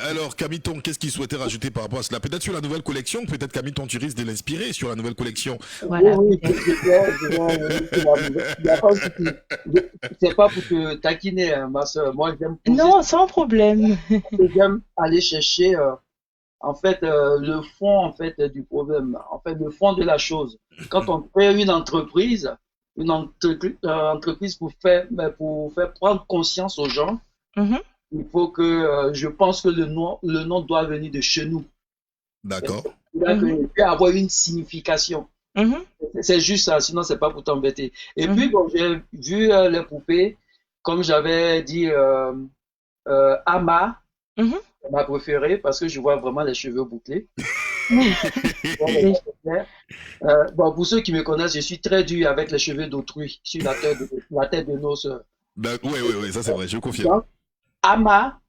Alors, Camilleton, qu'est-ce qu'il souhaitait rajouter par rapport à cela? Peut-être sur la nouvelle collection, peut-être Camilleton, tu risques de l'inspirer sur la nouvelle collection. Voilà. Oui, c'est pas pour te taquiner, hein, ma soeur. Moi, j'aime Non, sans problème. J'aime aller chercher en fait le fond en fait du problème, en fait le fond de la chose. Quand on crée une entreprise pour faire prendre conscience aux gens, il faut que je pense que le nom doit venir de chez nous. D'accord. Il doit avoir une signification. C'est juste ça, sinon c'est pas pour t'embêter. Et puis bon, j'ai vu les poupées, comme j'avais dit, Ama, ma préférée parce que je vois vraiment les cheveux bouclés. Bon, pour ceux qui me connaissent, je suis très dur avec les cheveux d'autrui sur la tête de nos sœurs. Oui, ça c'est vrai, je confirme. Ama,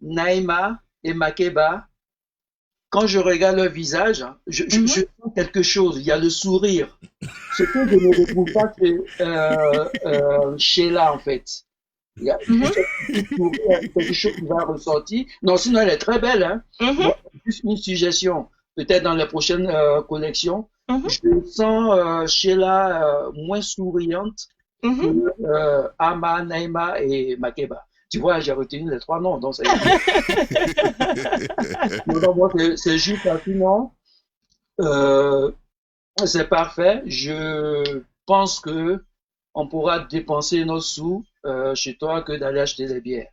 Naïma et Makeba, quand je regarde leur visage, je sens quelque chose. Il y a le sourire. Ce que je ne retrouve pas Sheila, en fait. Il y a quelque chose qui va ressortir. Non, sinon elle est très belle. Hein. Bon, juste une suggestion. Peut-être dans les prochaines collections, je sens Sheila moins souriante que Ama, Naïma et Makeba. Tu vois, j'ai retenu les 3 noms. Donc c'est juste sinon, c'est parfait. Je pense que on pourra dépenser nos sous chez toi que d'aller acheter des bières.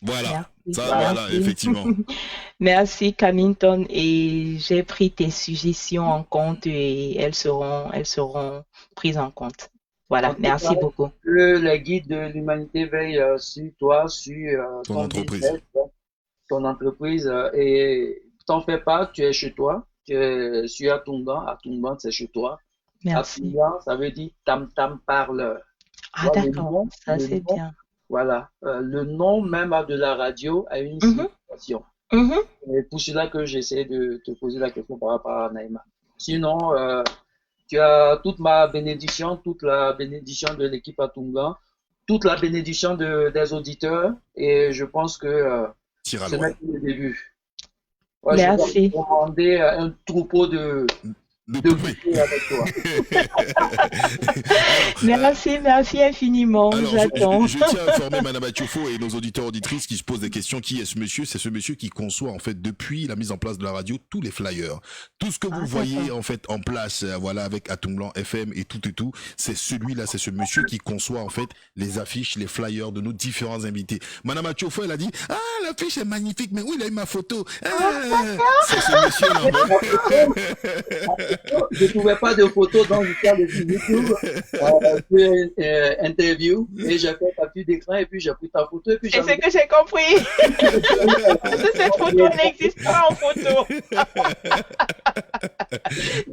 Voilà, voilà, effectivement. Merci Camilleton, et j'ai pris tes suggestions en compte et elles seront prises en compte. Voilà, merci beaucoup. Que les guides de l'humanité veillent sur toi, sur ton entreprise. Business, ton entreprise, et t'en fais pas, tu es chez toi, tu es sur Atungan, c'est chez toi. Merci. Atungan, ça veut dire tam parleur. Ah d'accord, ça c'est bien. Voilà, le nom même de la radio a une signification. Et pour cela que j'essaie de te poser la question par rapport à Naïma. Sinon, tu as toute ma bénédiction, toute la bénédiction de l'équipe Atungan, toute la bénédiction des auditeurs, et je pense que ce n'est que le début. Ouais, merci. Je vais demander un troupeau de poupées avec toi. Merci infiniment. J'attends. Je tiens à informer Madame Atiofo et nos auditeurs auditrices qui se posent des questions. Qui est ce monsieur? C'est ce monsieur qui conçoit en fait depuis la mise en place de la radio tous les flyers, tout ce que vous voyez en fait en place, voilà, avec Atungan FM et tout. C'est celui-là, c'est ce monsieur qui conçoit en fait les affiches, les flyers de nos différents invités. Madame Atiofo, elle a dit l'affiche est magnifique, mais où il a eu ma photo? C'est ce monsieur-là. Je ne trouvais pas de photos dans le cas de YouTube, interview, et j'ai fait capture d'écran et puis j'ai pris ta photo. Et c'est que j'ai compris. Cette photo n'existe pas en photo.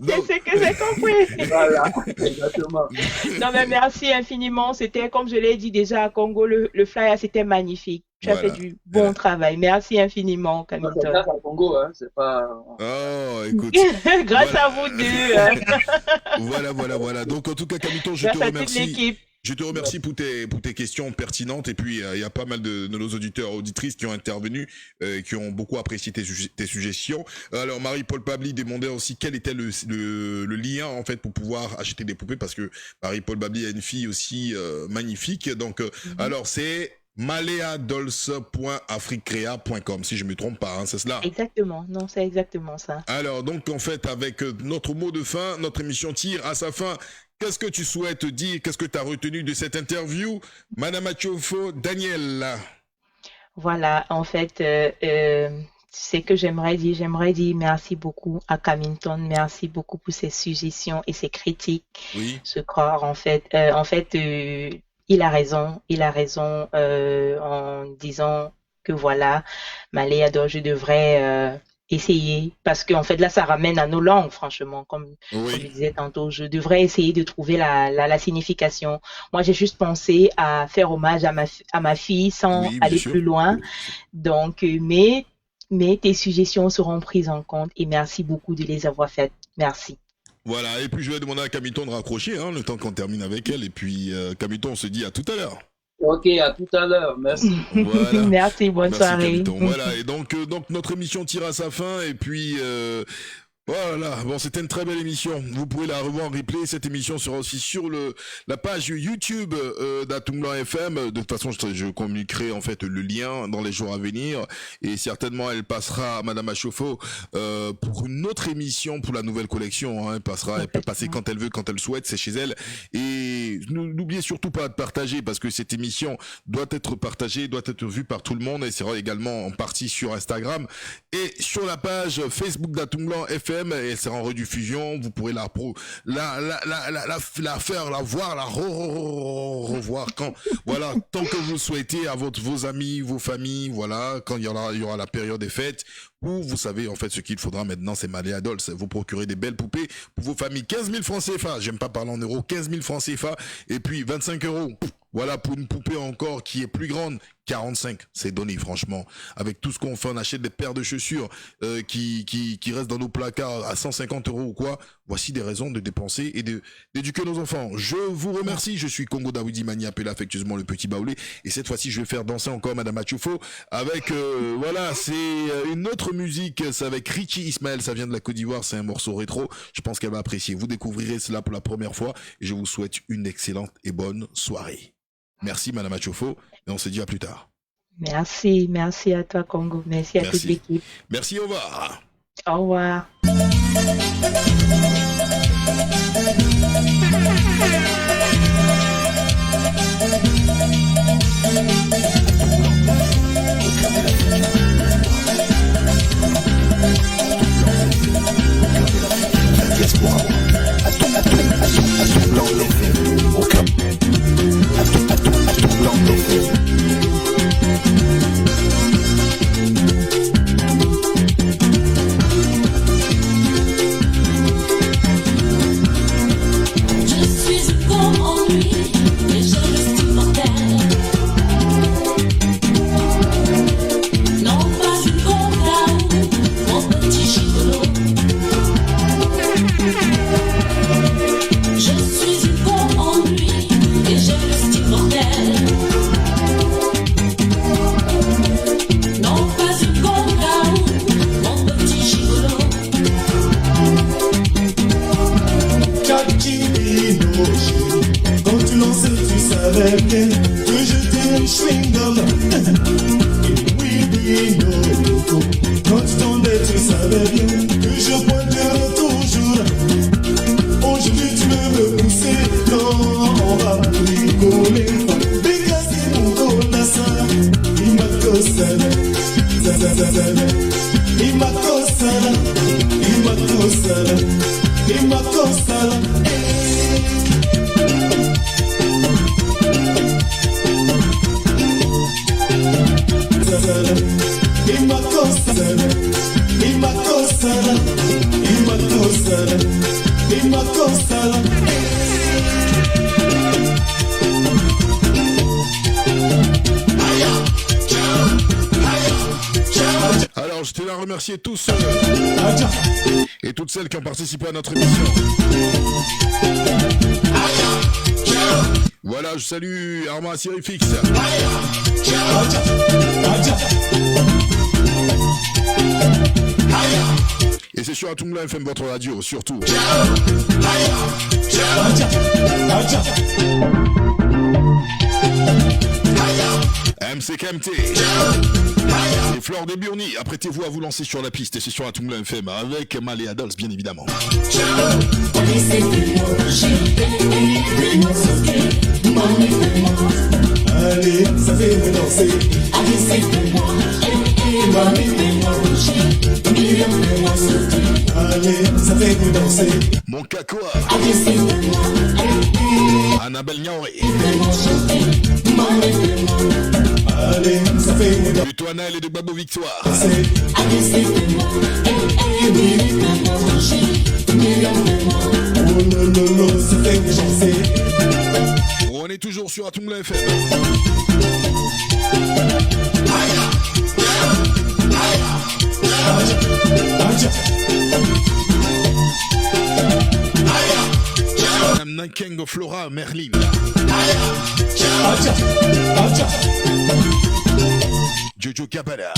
C'est ce que j'ai compris. Voilà, exactement. Non mais merci infiniment. C'était, comme je l'ai dit déjà à Congo, le flyer c'était magnifique. Tu as fait du bon travail. Merci infiniment, Camilleton. C'est grâce à Congo, hein, c'est pas... Oh, écoute. Grâce à vous deux. Voilà. Donc, en tout cas, Camilleton, je te remercie. Je te remercie pour tes questions pertinentes. Et puis, il y a pas mal de nos auditeurs, auditrices qui ont intervenu, qui ont beaucoup apprécié tes suggestions. Alors, Marie-Paul Babli demandait aussi quel était le lien, en fait, pour pouvoir acheter des poupées, parce que Marie-Paul Babli a une fille aussi magnifique. Donc, alors, c'est maleadolls.africrea.com, si je me trompe pas, hein, c'est cela? Exactement, non, c'est exactement ça. Alors, donc, en fait, avec notre mot de fin, notre émission tire à sa fin. Qu'est-ce que tu souhaites dire? Qu'est-ce que tu as retenu de cette interview, Madame Atiofo Daniel? Voilà, en fait, c'est que j'aimerais dire merci beaucoup à Camilleton, merci beaucoup pour ses suggestions et ses critiques. Oui. Ce corps, en fait, il a raison en disant que voilà, Maléador, je devrais essayer, parce qu'en fait là ça ramène à nos langues, franchement, comme je disais tantôt, je devrais essayer de trouver la signification. Moi j'ai juste pensé à faire hommage à ma fille sans aller plus loin, donc mais mais tes suggestions seront prises en compte et merci beaucoup de les avoir faites. Merci. Voilà, et puis je vais demander à Camiton de raccrocher, le temps qu'on termine avec elle. Et puis, Camiton, on se dit à tout à l'heure. Ok, à tout à l'heure. Merci. Voilà. Merci, bonne soirée. Camiton. Voilà, et donc notre émission tire à sa fin. Et puis... Voilà, bon, c'était une très belle émission. Vous pouvez la revoir en replay. Cette émission sera aussi sur la page YouTube d'Atomblant FM. De toute façon, je communiquerai en fait le lien dans les jours à venir. Et certainement, elle passera à Madame Achofo pour une autre émission pour la nouvelle collection. Elle peut passer quand elle veut, quand elle souhaite, c'est chez elle. Et n'oubliez surtout pas de partager parce que cette émission doit être partagée, doit être vue par tout le monde. Et sera également en partie sur Instagram et sur la page Facebook d'Atomblant FM. Et elle sera en rediffusion, vous pourrez la faire, la voir, la revoir quand, voilà, tant que vous le souhaitez à vos amis, vos familles, voilà, quand il y aura la période des fêtes, où vous savez, en fait, ce qu'il faudra maintenant, c'est Maléa Dolls, vous procurer des belles poupées pour vos familles, 15 000 francs CFA, j'aime pas parler en euros, 15 000 francs CFA, et puis 25 €. Voilà, pour une poupée encore qui est plus grande, 45, c'est donné franchement. Avec tout ce qu'on fait, on achète des paires de chaussures qui restent dans nos placards à 150 € ou quoi. Voici des raisons de dépenser et d'éduquer nos enfants. Je vous remercie, je suis Congo Daoudi Mani, appelé affectueusement le petit Baoulé. Et cette fois-ci, je vais faire danser encore Madame Achofo avec, voilà, c'est une autre musique, c'est avec Richie Ismaël, ça vient de la Côte d'Ivoire, c'est un morceau rétro. Je pense qu'elle va apprécier. Vous découvrirez cela pour la première fois et je vous souhaite une excellente et bonne soirée. Merci Madame Achofo et on se dit à plus tard. Merci à toi Congo, merci à toute l'équipe. Merci, au revoir. Au revoir. Alors, je tiens à remercier tous ceux et toutes celles qui ont participé à notre émission. Voilà, je salue Armand Sirifix. Et c'est sur Atomblant FM, votre radio, surtout. MC KMT et Flore de Burny, apprêtez-vous à vous lancer sur la piste et c'est sur Atomblant FM avec Maléa Dolls, bien évidemment. Allez, ça fait me danser. Allez, c'est moi. Allez, ça fait me danser. Mon cacoa. Annabelle Niaoré. Allez, ça fait me danser. Du Toinel et de Babo Victoire. Allez, c'est moi. Oh non, non, non, ça fait me danser. On est toujours sur Atomblant FM. Aya, aya, aya. King Flora Merlin. Jojo Cabana.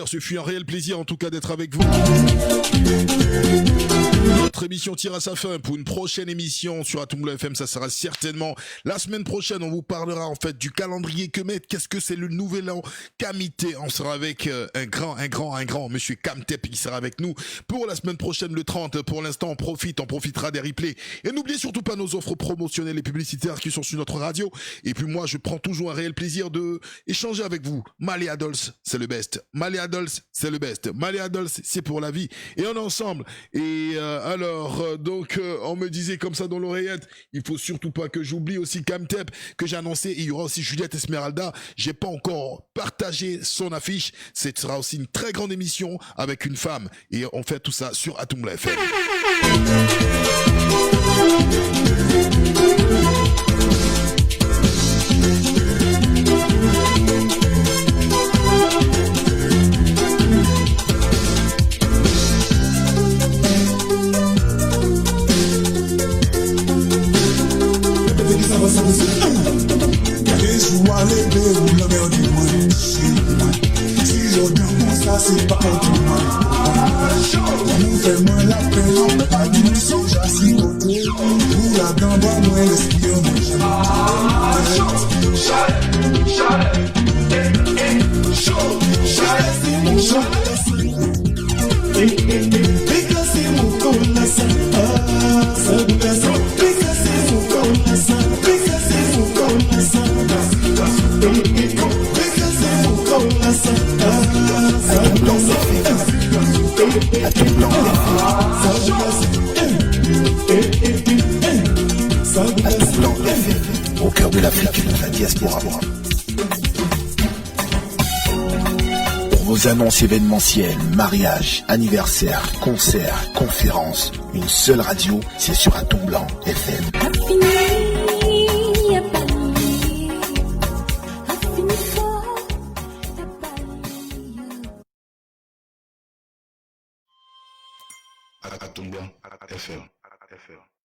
Ce fut un réel plaisir en tout cas d'être avec vous. Notre émission tire à sa fin. Pour une prochaine émission sur Atombla FM, ça sera certainement la semaine prochaine. On vous parlera en fait du calendrier que met. Qu'est-ce que c'est le nouvel an Kamité. On sera avec un grand monsieur Kamtep qui sera avec nous pour la semaine prochaine le 30. Pour l'instant on profitera des replays. Et n'oubliez surtout pas nos offres promotionnelles et publicitaires qui sont sur notre radio. Et puis moi je prends toujours un réel plaisir de échanger avec vous. Maléa Dolce, c'est le best. Maléa Dolce, c'est le best. Maléa Dolce, c'est pour la vie. Et on est ensemble. Et donc on me disait comme ça dans l'oreillette, il faut surtout pas que j'oublie aussi Kamtep que j'ai annoncé. Il y aura aussi Juliette Esmeralda. J'ai pas encore partagé son affiche. Ce sera aussi une très grande émission avec une femme. Et on fait tout ça sur Atombla FM. Quel jour à lever ou le meilleur du monde chez moi. Si je demande ça, c'est pas du mal. Nous faisons la peine, on peut pas dire sans j'assis côté. Pour la gambe, moi, l'esprit, on c'est mon chalet. Pique c'est mon colasse. Ça bouge, pique c'est mon colasse. Au cœur de l'Afrique, la diaspora. Pour vos annonces événementielles, mariages, anniversaires, concerts, conférences, une seule radio, c'est sur Atombla FM. Atombla FM.